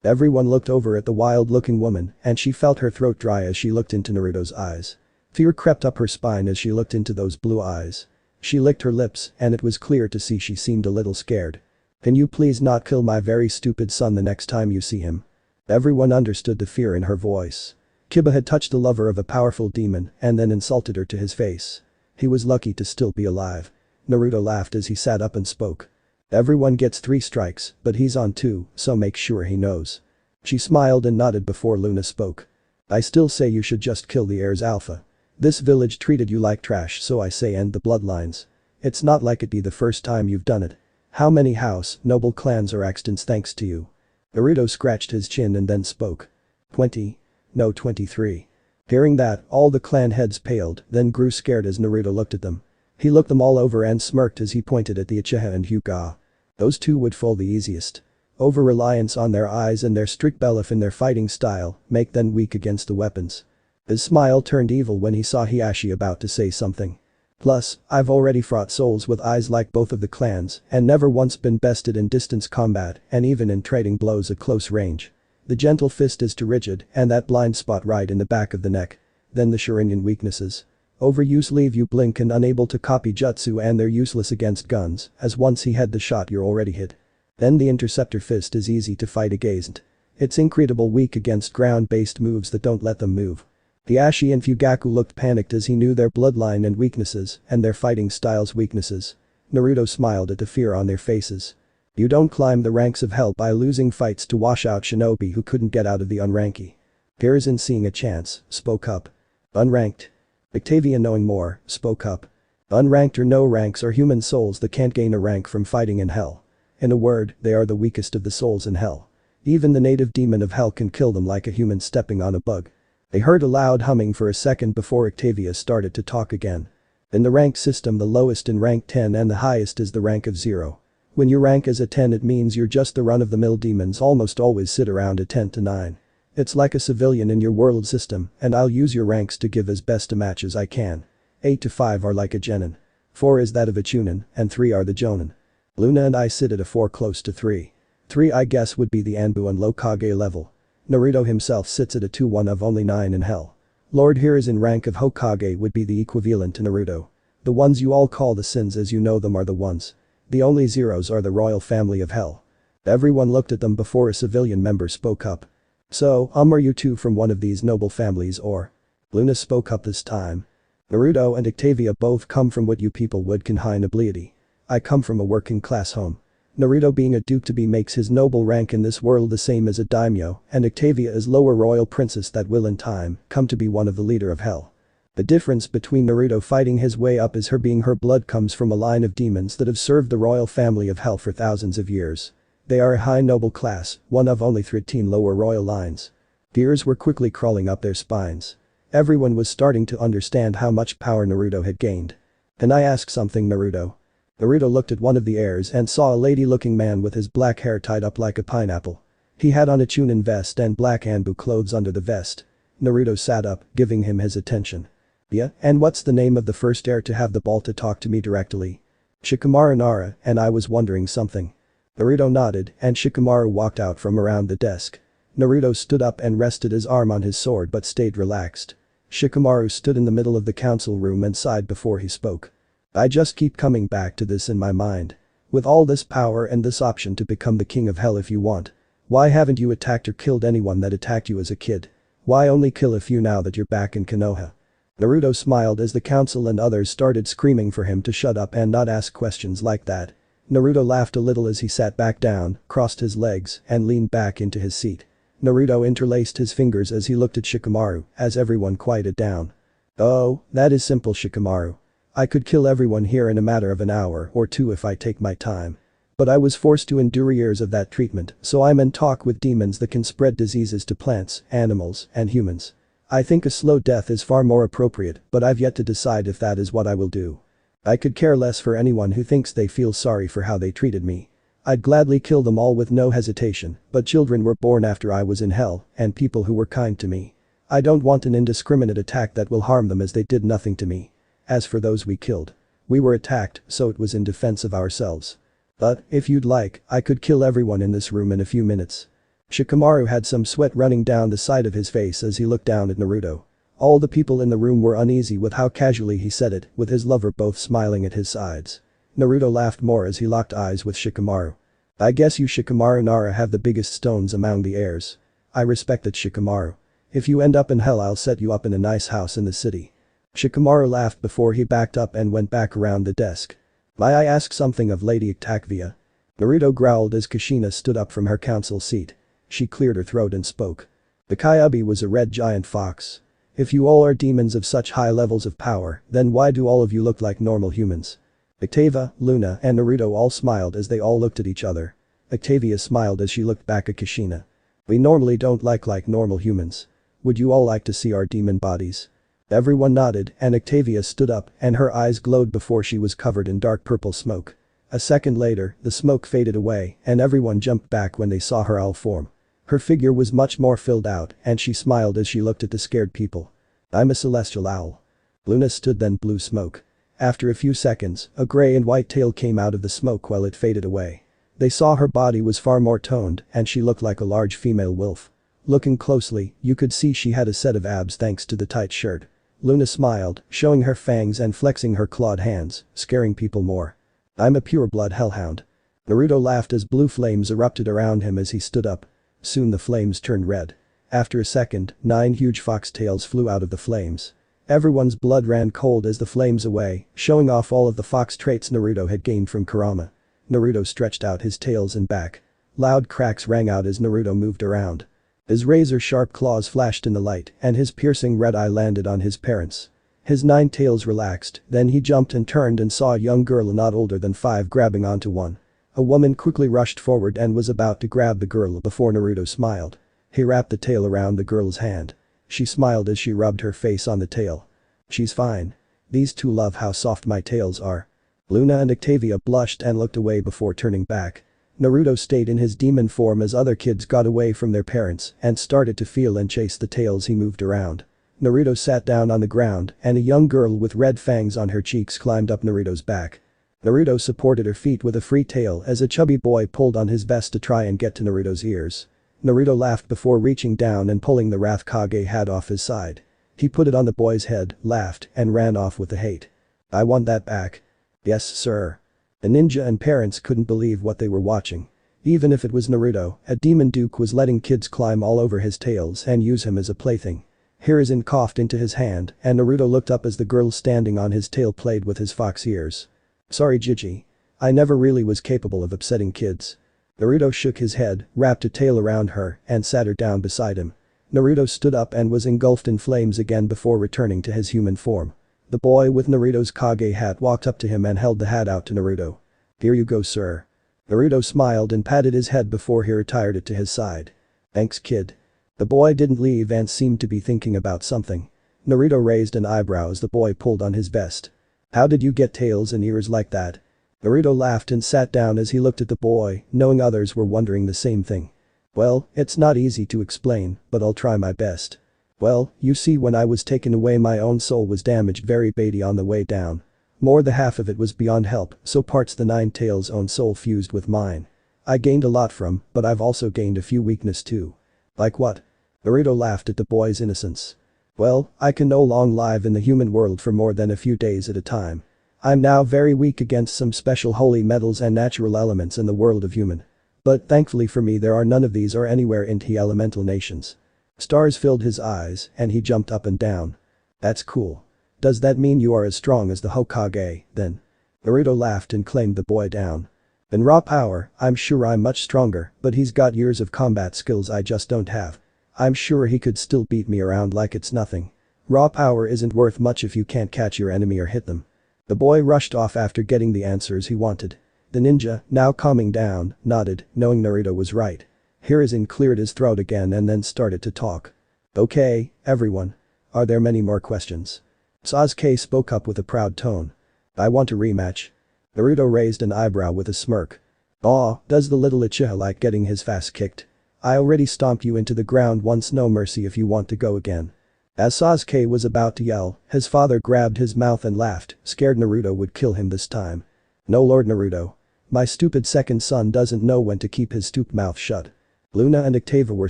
Everyone looked over at the wild-looking woman, and she felt her throat dry as she looked into Naruto's eyes. Fear crept up her spine as she looked into those blue eyes. She licked her lips, and it was clear to see she seemed a little scared. Can you please not kill my very stupid son the next time you see him? Everyone understood the fear in her voice. Kiba had touched the lover of a powerful demon and then insulted her to his face. He was lucky to still be alive. Naruto laughed as he sat up and spoke. Everyone gets 3 strikes, but he's on 2, so make sure he knows. She smiled and nodded before Loona spoke. I still say you should just kill the heirs alpha. This village treated you like trash, so I say end the bloodlines. It's not like it be the first time you've done it. How many house, noble clans are extant thanks to you? Naruto scratched his chin and then spoke. 20. No, 23. Hearing that, all the clan heads paled, then grew scared as Naruto looked at them. He looked them all over and smirked as he pointed at the Uchiha and Hyuga. Those two would fall the easiest. Over-reliance on their eyes and their strict belief in their fighting style make them weak against the weapons. His smile turned evil when he saw Hiashi about to say something. Plus, I've already fought souls with eyes like both of the clans and never once been bested in distance combat and even in trading blows at close range. The gentle fist is too rigid and that blind spot right in the back of the neck. Then the Sharingan weaknesses. Overuse leave you blink and unable to copy jutsu and they're useless against guns as once he had the shot you're already hit. Then the interceptor fist is easy to fight against. It's incredible weak against ground-based moves that don't let them move. Hiashi and Fugaku looked panicked as he knew their bloodline and weaknesses and their fighting style's weaknesses. Naruto smiled at the fear on their faces. You don't climb the ranks of hell by losing fights to wash out shinobi who couldn't get out of the unranky. Hiruzen seeing a chance, spoke up. Unranked. Octavia knowing more, spoke up. Unranked or no ranks are human souls that can't gain a rank from fighting in hell. In a word, they are the weakest of the souls in hell. Even the native demon of hell can kill them like a human stepping on a bug. They heard a loud humming for a second before Octavia started to talk again. In the rank system the lowest in rank 10 and the highest is the rank of 0. When you rank as a 10 it means you're just the run-of-the-mill demons almost always sit around a 10 to 9. It's like a civilian in your world system and I'll use your ranks to give as best a match as I can. 8 to 5 are like a genin. 4 is that of a chunin and 3 are the jonin. Loona and I sit at a 4 close to 3. 3 I guess would be the ANBU and low Kage level. Naruto himself sits at a 2-1 of only 9 in hell. Lord Hiruzen rank of Hokage would be the equivalent to Naruto. The ones you all call the sins as you know them are the ones. The only zeros are the royal family of hell. Everyone looked at them before a civilian member spoke up. So, are you two from one of these noble families or? Loona spoke up this time. Naruto and Octavia both come from what you people would consider nobility. I come from a working class home. Naruto being a duke-to-be makes his noble rank in this world the same as a daimyo and Octavia is lower royal princess that will in time come to be one of the leader of hell. The difference between Naruto fighting his way up is her blood comes from a line of demons that have served the royal family of hell for thousands of years. They are a high noble class, one of only 13 lower royal lines. Gears were quickly crawling up their spines. Everyone was starting to understand how much power Naruto had gained. Can I ask something, Naruto? Naruto looked at one of the heirs and saw a lady-looking man with his black hair tied up like a pineapple. He had on a chunin vest and black ANBU clothes under the vest. Naruto sat up, giving him his attention. Yeah, and what's the name of the first heir to have the ball to talk to me directly? Shikamaru Nara, and I was wondering something. Naruto nodded and Shikamaru walked out from around the desk. Naruto stood up and rested his arm on his sword but stayed relaxed. Shikamaru stood in the middle of the council room and sighed before he spoke. I just keep coming back to this in my mind. With all this power and this option to become the king of hell if you want. Why haven't you attacked or killed anyone that attacked you as a kid? Why only kill a few now that you're back in Konoha? Naruto smiled as the council and others started screaming for him to shut up and not ask questions like that. Naruto laughed a little as he sat back down, crossed his legs, and leaned back into his seat. Naruto interlaced his fingers as he looked at Shikamaru, as everyone quieted down. Oh, that is simple, Shikamaru. I could kill everyone here in a matter of an hour or two if I take my time. But I was forced to endure years of that treatment, so I'm in talk with demons that can spread diseases to plants, animals, and humans. I think a slow death is far more appropriate, but I've yet to decide if that is what I will do. I could care less for anyone who thinks they feel sorry for how they treated me. I'd gladly kill them all with no hesitation, but children were born after I was in hell, and people who were kind to me. I don't want an indiscriminate attack that will harm them as they did nothing to me. As for those we killed. We were attacked, so it was in defense of ourselves. But, if you'd like, I could kill everyone in this room in a few minutes. Shikamaru had some sweat running down the side of his face as he looked down at Naruto. All the people in the room were uneasy with how casually he said it, with his lover both smiling at his sides. Naruto laughed more as he locked eyes with Shikamaru. I guess you Shikamaru Nara have the biggest stones among the heirs. I respect that, Shikamaru. If you end up in hell, I'll set you up in a nice house in the city. Shikamaru laughed before he backed up and went back around the desk. May I ask something of Lady Octavia? Naruto growled as Kushina stood up from her council seat. She cleared her throat and spoke. The Kyuubi was a red giant fox. If you all are demons of such high levels of power, then why do all of you look like normal humans? Octavia, Loona, and Naruto all smiled as they all looked at each other. Octavia smiled as she looked back at Kushina. We normally don't like normal humans. Would you all like to see our demon bodies? Everyone nodded and Octavia stood up and her eyes glowed before she was covered in dark purple smoke. A second later, the smoke faded away and everyone jumped back when they saw her owl form. Her figure was much more filled out and she smiled as she looked at the scared people. I'm a celestial owl. Loona stood then blew smoke. After a few seconds, a gray and white tail came out of the smoke while it faded away. They saw her body was far more toned and she looked like a large female wolf. Looking closely, you could see she had a set of abs thanks to the tight shirt. Loona smiled, showing her fangs and flexing her clawed hands, scaring people more. I'm a pure-blood hellhound. Naruto laughed as blue flames erupted around him as he stood up. Soon the flames turned red. After a second, 9 huge fox tails flew out of the flames. Everyone's blood ran cold as the flames away, showing off all of the fox traits Naruto had gained from kurama. Naruto stretched out his tails and back. Loud cracks rang out as Naruto moved around. His razor-sharp claws flashed in the light and his piercing red eye landed on his parents. His 9 tails relaxed, then he jumped and turned and saw a young girl not older than 5 grabbing onto one. A woman quickly rushed forward and was about to grab the girl before Naruto smiled. He wrapped the tail around the girl's hand. She smiled as she rubbed her face on the tail. She's fine. These two love how soft my tails are. Loona and Octavia blushed and looked away before turning back. Naruto stayed in his demon form as other kids got away from their parents and started to feel and chase the tails he moved around. Naruto sat down on the ground and a young girl with red fangs on her cheeks climbed up Naruto's back. Naruto supported her feet with a free tail as a chubby boy pulled on his vest to try and get to Naruto's ears. Naruto laughed before reaching down and pulling the Wrath Kage hat off his side. He put it on the boy's head, laughed, and ran off with the hate. I want that back. Yes, sir. The ninja and parents couldn't believe what they were watching. Even if it was Naruto, a demon duke was letting kids climb all over his tails and use him as a plaything. Hiruzen coughed into his hand and Naruto looked up as the girl standing on his tail played with his fox ears. Sorry Gigi. I never really was capable of upsetting kids. Naruto shook his head, wrapped a tail around her, and sat her down beside him. Naruto stood up and was engulfed in flames again before returning to his human form. The boy with Naruto's Kage hat walked up to him and held the hat out to Naruto. Here you go, sir. Naruto smiled and patted his head before he retired it to his side. Thanks, kid. The boy didn't leave and seemed to be thinking about something. Naruto raised an eyebrow as the boy pulled on his vest. How did you get tails and ears like that? Naruto laughed and sat down as he looked at the boy, knowing others were wondering the same thing. Well, it's not easy to explain, but I'll try my best. Well, you see, when I was taken away my own soul was damaged very badly on the way down. More than half of it was beyond help, so parts the 9 tails own soul fused with mine. I gained a lot from, but I've also gained a few weakness too. Like what? Naruto laughed at the boy's innocence. Well, I can no longer live in the human world for more than a few days at a time. I'm now very weak against some special holy metals and natural elements in the world of human. But thankfully for me there are none of these or anywhere in the elemental nations. Stars filled his eyes and he jumped up and down. That's cool. Does that mean you are as strong as the Hokage, then? Naruto laughed and claimed the boy down. In raw power, I'm sure I'm much stronger, but he's got years of combat skills I just don't have. I'm sure he could still beat me around like it's nothing. Raw power isn't worth much if you can't catch your enemy or hit them. The boy rushed off after getting the answers he wanted. The ninja, now calming down, nodded, knowing Naruto was right. Hiruzen cleared his throat again and then started to talk. Okay, everyone. Are there many more questions? Sasuke spoke up with a proud tone. I want a rematch. Naruto raised an eyebrow with a smirk. Aw, does the little uchiha like getting his ass kicked? I already stomped you into the ground once, no mercy if you want to go again. As Sasuke was about to yell, his father grabbed his mouth and laughed, scared Naruto would kill him this time. No, Lord Naruto. My stupid second son doesn't know when to keep his stupid mouth shut. Loona and Octavia were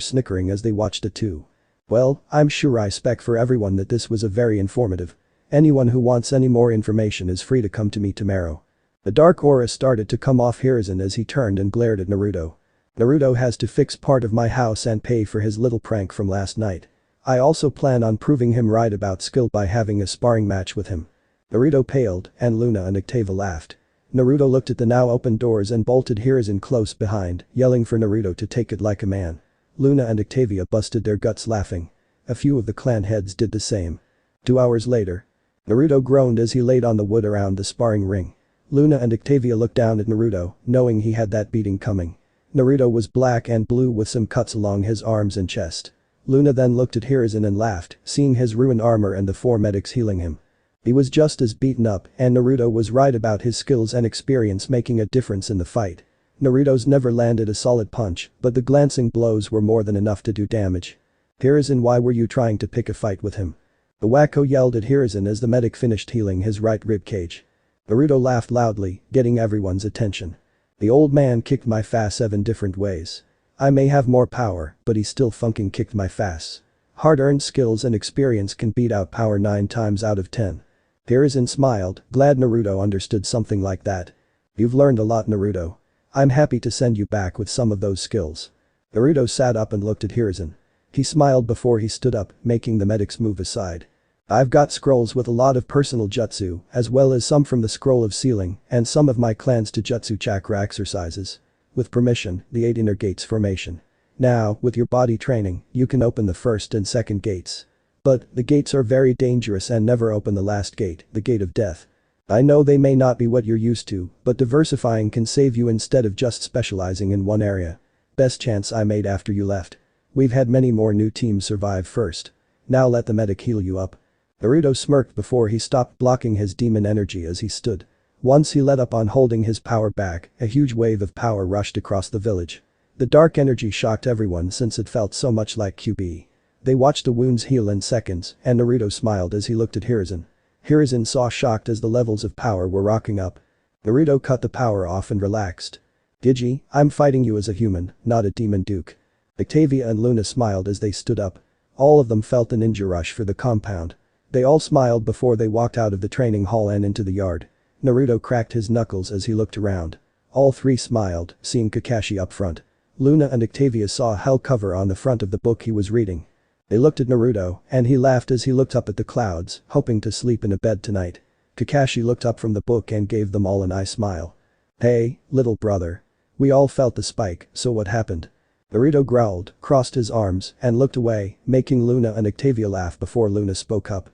snickering as they watched it too. Well, I'm sure I spec for everyone that this was a very informative. Anyone who wants any more information is free to come to me tomorrow. The dark aura started to come off Hiruzen as he turned and glared at Naruto. Naruto has to fix part of my house and pay for his little prank from last night. I also plan on proving him right about skill by having a sparring match with him. Naruto paled, and Loona and Octavia laughed. Naruto looked at the now open doors and bolted Hiruzen close behind, yelling for Naruto to take it like a man. Loona and Octavia busted their guts laughing. A few of the clan heads did the same. 2 hours later. Naruto groaned as he laid on the wood around the sparring ring. Loona and Octavia looked down at Naruto, knowing he had that beating coming. Naruto was black and blue with some cuts along his arms and chest. Loona then looked at Hiruzen and laughed, seeing his ruined armor and the 4 medics healing him. He was just as beaten up, and Naruto was right about his skills and experience making a difference in the fight. Naruto's never landed a solid punch, but the glancing blows were more than enough to do damage. Hiruzen, why were you trying to pick a fight with him? The wacko yelled at Hiruzen as the medic finished healing his right rib cage. Naruto laughed loudly, getting everyone's attention. The old man kicked my face 7 different ways. I may have more power, but he still fucking kicked my face. Hard-earned skills and experience can beat out power 9 times out of 10. Hiruzen smiled, glad Naruto understood something like that. You've learned a lot, Naruto. I'm happy to send you back with some of those skills. Naruto sat up and looked at Hiruzen. He smiled before he stood up, making the medics move aside. I've got scrolls with a lot of personal jutsu, as well as some from the scroll of sealing, and some of my clan's to jutsu chakra exercises. With permission, the 8 inner gates formation. Now, with your body training, you can open the first and second gates. But, the gates are very dangerous and never open the last gate, the gate of death. I know they may not be what you're used to, but diversifying can save you instead of just specializing in one area. Best chance I made after you left. We've had many more new teams survive first. Now let the medic heal you up. Naruto smirked before he stopped blocking his demon energy as he stood. Once he let up on holding his power back, a huge wave of power rushed across the village. The dark energy shocked everyone since it felt so much like Kyuubi. They watched the wounds heal in seconds, and Naruto smiled as he looked at Hiruzen. Hiruzen saw shocked as the levels of power were rocking up. Naruto cut the power off and relaxed. Gigi, I'm fighting you as a human, not a demon duke. Octavia and Loona smiled as they stood up. All of them felt a ninja rush for the compound. They all smiled before they walked out of the training hall and into the yard. Naruto cracked his knuckles as he looked around. All 3 smiled, seeing Kakashi up front. Loona and Octavia saw a hell cover on the front of the book he was reading. They looked at Naruto, and he laughed as he looked up at the clouds, hoping to sleep in a bed tonight. Kakashi looked up from the book and gave them all an eye smile. Hey, little brother. We all felt the spike, so what happened? Naruto growled, crossed his arms, and looked away, making Loona and Octavia laugh before Loona spoke up.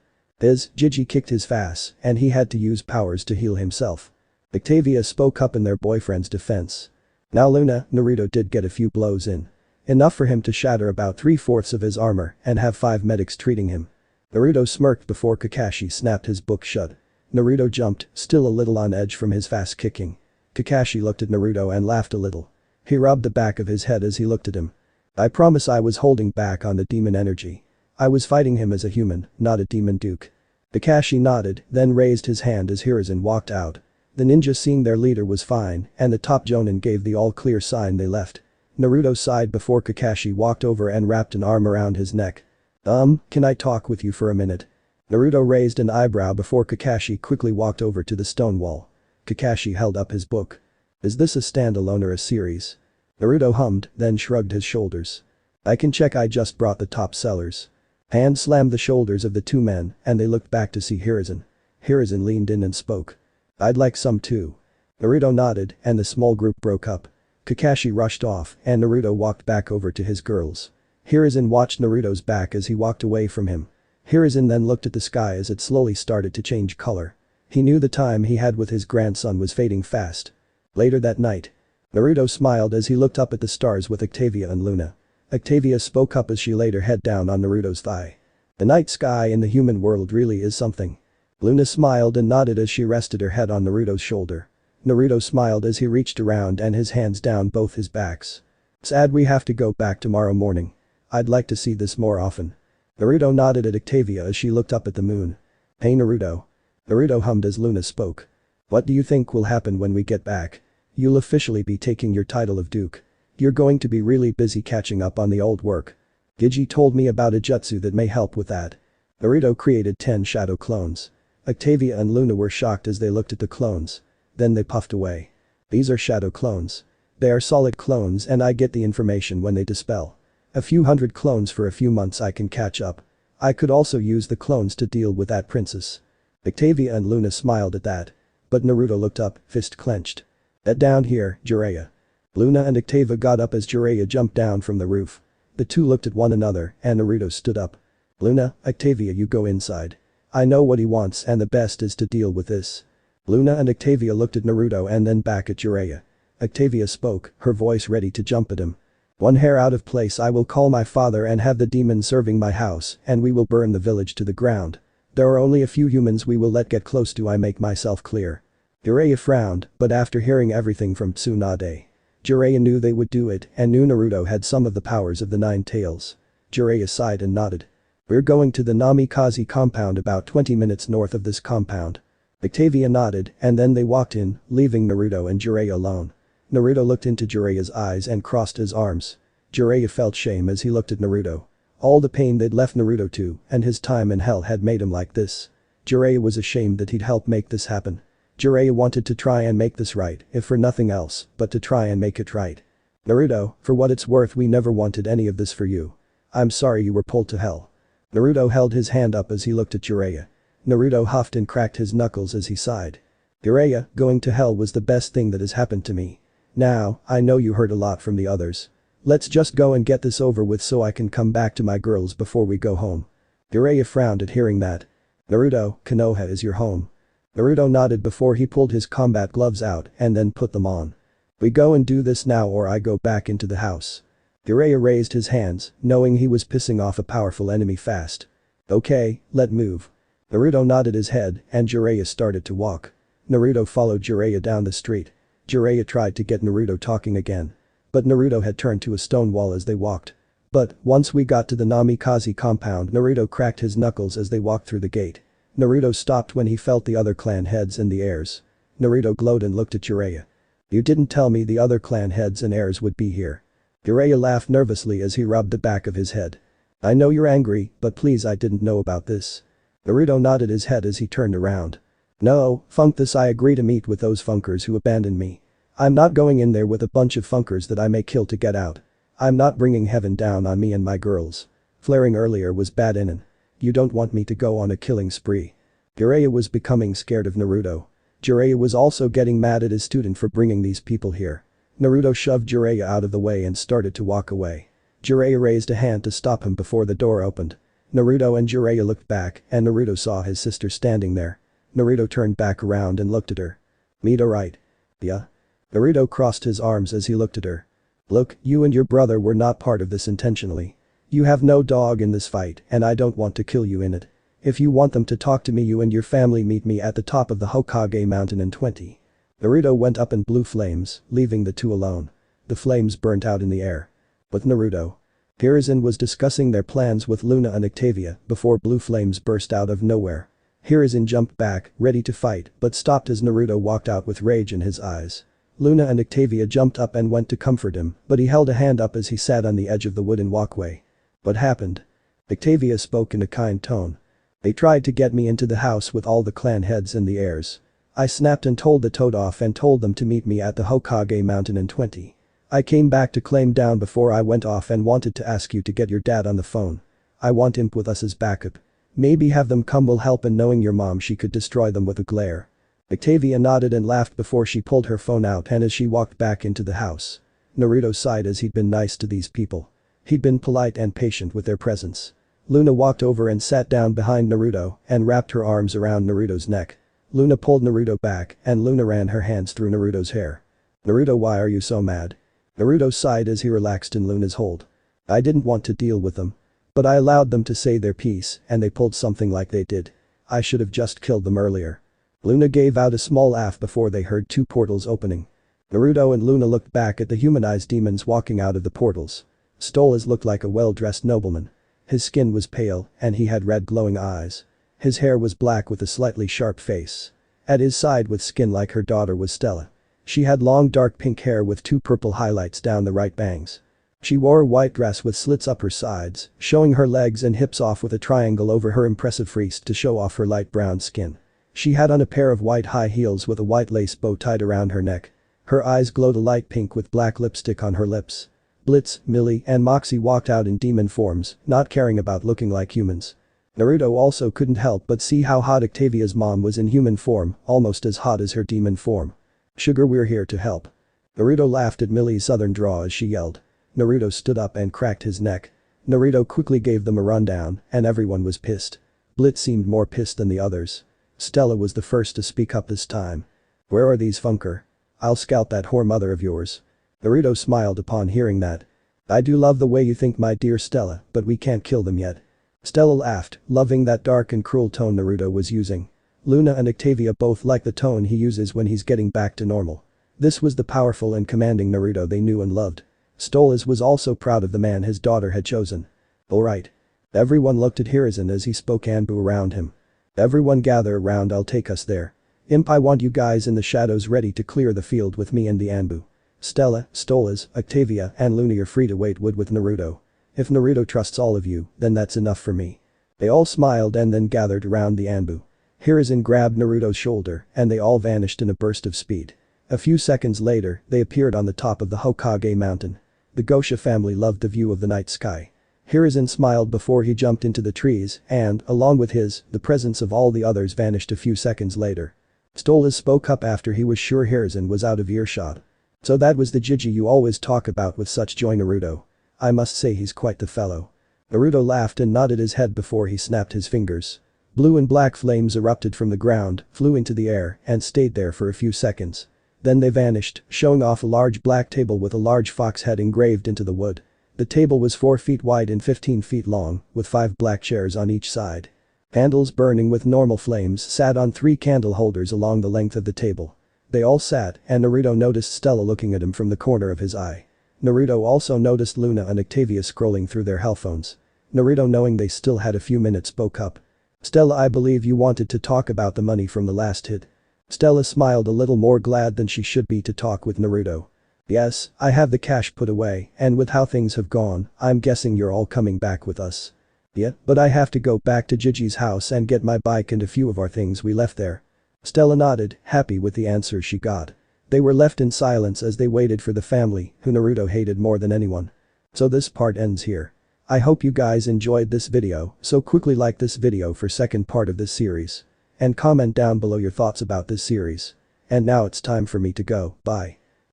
Gigi kicked his face, and he had to use powers to heal himself. Octavia spoke up in their boyfriend's defense. Now Loona, Naruto did get a few blows in. Enough for him to shatter about 3/4 of his armor and have 5 medics treating him. Naruto smirked before Kakashi snapped his book shut. Naruto jumped, still a little on edge from his fast kicking. Kakashi looked at Naruto and laughed a little. He rubbed the back of his head as he looked at him. I promise I was holding back on the demon energy. I was fighting him as a human, not a demon duke. Kakashi nodded, then raised his hand as Hiruzen walked out. The ninja seeing their leader was fine, and the top jonin gave the all-clear sign they left. Naruto sighed before Kakashi walked over and wrapped an arm around his neck. Can I talk with you for a minute? Naruto raised an eyebrow before Kakashi quickly walked over to the stone wall. Kakashi held up his book. Is this a standalone or a series? Naruto hummed, then shrugged his shoulders. I can check, I just brought the top sellers. Hand slammed the shoulders of the 2 men, and they looked back to see Hiruzen. Hiruzen leaned in and spoke. I'd like some too. Naruto nodded, and the small group broke up. Kakashi rushed off, and Naruto walked back over to his girls. Hiruzen watched Naruto's back as he walked away from him. Hiruzen then looked at the sky as it slowly started to change color. He knew the time he had with his grandson was fading fast. Later that night. Naruto smiled as he looked up at the stars with Octavia and Loona. Octavia spoke up as she laid her head down on Naruto's thigh. The night sky in the human world really is something. Loona smiled and nodded as she rested her head on Naruto's shoulder. Naruto smiled as he reached around and his hands down both his backs. Sad we have to go back tomorrow morning. I'd like to see this more often. Naruto nodded at Octavia as she looked up at the moon. Hey Naruto. Naruto hummed as Loona spoke. What do you think will happen when we get back? You'll officially be taking your title of Duke. You're going to be really busy catching up on the old work. Gigi told me about a jutsu that may help with that. Naruto created 10 shadow clones. Octavia and Loona were shocked as they looked at the clones. Then they puffed away. These are shadow clones. They are solid clones and I get the information when they dispel. A few hundred clones for a few months I can catch up. I could also use the clones to deal with that princess. Octavia and Loona smiled at that. But Naruto looked up, fist clenched. Get down here, Jiraiya. Loona and Octavia got up as Jiraiya jumped down from the roof. The two looked at one another and Naruto stood up. Loona, Octavia, you go inside. I know what he wants and the best is to deal with this. Loona and Octavia looked at Naruto and then back at Jiraiya. Octavia spoke, her voice ready to jump at him. One hair out of place I will call my father and have the demon serving my house and we will burn the village to the ground. There are only a few humans we will let get close to I make myself clear. Jiraiya frowned, but after hearing everything from Tsunade. Jiraiya knew they would do it and knew Naruto had some of the powers of the 9 tails. Jiraiya sighed and nodded. We're going to the Namikaze compound about 20 minutes north of this compound. Octavia nodded and then they walked in, leaving Naruto and Jiraiya alone. Naruto looked into Jiraiya's eyes and crossed his arms. Jiraiya felt shame as he looked at Naruto. All the pain they'd left Naruto to and his time in hell had made him like this. Jiraiya was ashamed that he'd helped make this happen. Jiraiya wanted to try and make this right, if for nothing else, but to try and make it right. Naruto, for what it's worth we never wanted any of this for you. I'm sorry you were pulled to hell. Naruto held his hand up as he looked at Jiraiya. Naruto huffed and cracked his knuckles as he sighed. Jiraiya, going to hell was the best thing that has happened to me. Now, I know you heard a lot from the others. Let's just go and get this over with so I can come back to my girls before we go home. Jiraiya frowned at hearing that. Naruto, Konoha is your home. Naruto nodded before he pulled his combat gloves out and then put them on. We go and do this now or I go back into the house. Jiraiya raised his hands, knowing he was pissing off a powerful enemy fast. Okay, let move. Naruto nodded his head and Jiraiya started to walk. Naruto followed Jiraiya down the street. Jiraiya tried to get Naruto talking again. But Naruto had turned to a stone wall as they walked. But, once we got to the Namikaze compound Naruto cracked his knuckles as they walked through the gate. Naruto stopped when he felt the other clan heads in the airs. Naruto glowed and looked at Jiraiya. You didn't tell me the other clan heads and heirs would be here. Jiraiya laughed nervously as he rubbed the back of his head. I know you're angry, but please I didn't know about this. Naruto nodded his head as he turned around. No, funk this I agree to meet with those funkers who abandoned me. I'm not going in there with a bunch of funkers that I may kill to get out. I'm not bringing heaven down on me and my girls. Flaring earlier was bad inen. You don't want me to go on a killing spree. Jiraiya was becoming scared of Naruto. Jiraiya was also getting mad at his student for bringing these people here. Naruto shoved Jiraiya out of the way and started to walk away. Jiraiya raised a hand to stop him before the door opened. Naruto and Jiraiya looked back and Naruto saw his sister standing there. Naruto turned back around and looked at her. Meet alright. Yeah? Naruto crossed his arms as he looked at her. Look, you and your brother were not part of this intentionally. You have no dog in this fight and I don't want to kill you in it. If you want them to talk to me you and your family meet me at the top of the Hokage mountain in 20. Naruto went up in blue flames, leaving the two alone. The flames burnt out in the air. With Naruto. Hiruzen was discussing their plans with Loona and Octavia before blue flames burst out of nowhere. Hiruzen jumped back, ready to fight, but stopped as Naruto walked out with rage in his eyes. Loona and Octavia jumped up and went to comfort him, but he held a hand up as he sat on the edge of the wooden walkway. What happened? Octavia spoke in a kind tone. They tried to get me into the house with all the clan heads and the heirs. I snapped and told the toad off and told them to meet me at the Hokage mountain in 20. I came back to claim down before I went off and wanted to ask you to get your dad on the phone. I want him with us as backup. Maybe have them come will help and knowing your mom she could destroy them with a glare. Octavia nodded and laughed before she pulled her phone out and as she walked back into the house. Naruto sighed as he'd been nice to these people. He'd been polite and patient with their presence. Loona walked over and sat down behind Naruto and wrapped her arms around Naruto's neck. Loona pulled Naruto back and Loona ran her hands through Naruto's hair. Naruto, why are you so mad? Naruto sighed as he relaxed in Loona's hold. I didn't want to deal with them. But I allowed them to say their piece and they pulled something like they did. I should have just killed them earlier. Loona gave out a small laugh before they heard two portals opening. Naruto and Loona looked back at the humanized demons walking out of the portals. Stolas looked like a well-dressed nobleman. His skin was pale, and he had red glowing eyes. His hair was black with a slightly sharp face. At his side with skin like her daughter was Stella. She had long dark pink hair with 2 purple highlights down the right bangs. She wore a white dress with slits up her sides, showing her legs and hips off with a triangle over her impressive frieze to show off her light brown skin. She had on a pair of white high heels with a white lace bow tied around her neck. Her eyes glowed a light pink with black lipstick on her lips. Blitz, Millie, and Moxie walked out in demon forms, not caring about looking like humans. Naruto also couldn't help but see how hot Octavia's mom was in human form, almost as hot as her demon form. "Sugar, we're here to help." Naruto laughed at Millie's southern drawl as she yelled. Naruto stood up and cracked his neck. Naruto quickly gave them a rundown, and everyone was pissed. Blitz seemed more pissed than the others. Stella was the first to speak up this time. "Where are these funker? I'll scalp that whore mother of yours." Naruto smiled upon hearing that. "I do love the way you think, my dear Stella, but we can't kill them yet." Stella laughed, loving that dark and cruel tone Naruto was using. Loona and Octavia both like the tone he uses when he's getting back to normal. This was the powerful and commanding Naruto they knew and loved. Stolas was also proud of the man his daughter had chosen. "Alright." Everyone looked at Hiruzen as he spoke ANBU around him. "Everyone gather around, I'll take us there. Imp, I want you guys in the shadows ready to clear the field with me and the ANBU. Stella, Stolas, Octavia, and Loona are free to wait wood with Naruto. If Naruto trusts all of you, then that's enough for me." They all smiled and then gathered around the ANBU. Hiruzen grabbed Naruto's shoulder and they all vanished in a burst of speed. A few seconds later, they appeared on the top of the Hokage mountain. The Gosha family loved the view of the night sky. Hiruzen smiled before he jumped into the trees and, along with the presence of all the others vanished a few seconds later. Stolas spoke up after he was sure Hiruzen was out of earshot. "So that was the Jiji you always talk about with such joy, Naruto. I must say he's quite the fellow." Naruto laughed and nodded his head before he snapped his fingers. Blue and black flames erupted from the ground, flew into the air, and stayed there for a few seconds. Then they vanished, showing off a large black table with a large fox head engraved into the wood. The table was 4 feet wide and 15 feet long, with 5 black chairs on each side. Candles burning with normal flames sat on 3 candle holders along the length of the table. They all sat, and Naruto noticed Stella looking at him from the corner of his eye. Naruto also noticed Loona and Octavia scrolling through their hellphones. Naruto, knowing they still had a few minutes, spoke up. "Stella, I believe you wanted to talk about the money from the last hit." Stella smiled, a little more glad than she should be to talk with Naruto. "Yes, I have the cash put away, and with how things have gone, I'm guessing you're all coming back with us." "Yeah, but I have to go back to Jiji's house and get my bike and a few of our things we left there." Stella nodded, happy with the answer she got. They were left in silence as they waited for the family, who Naruto hated more than anyone. So this part ends here. I hope you guys enjoyed this video, so quickly like this video for second part of this series. And comment down below your thoughts about this series. And now it's time for me to go, bye.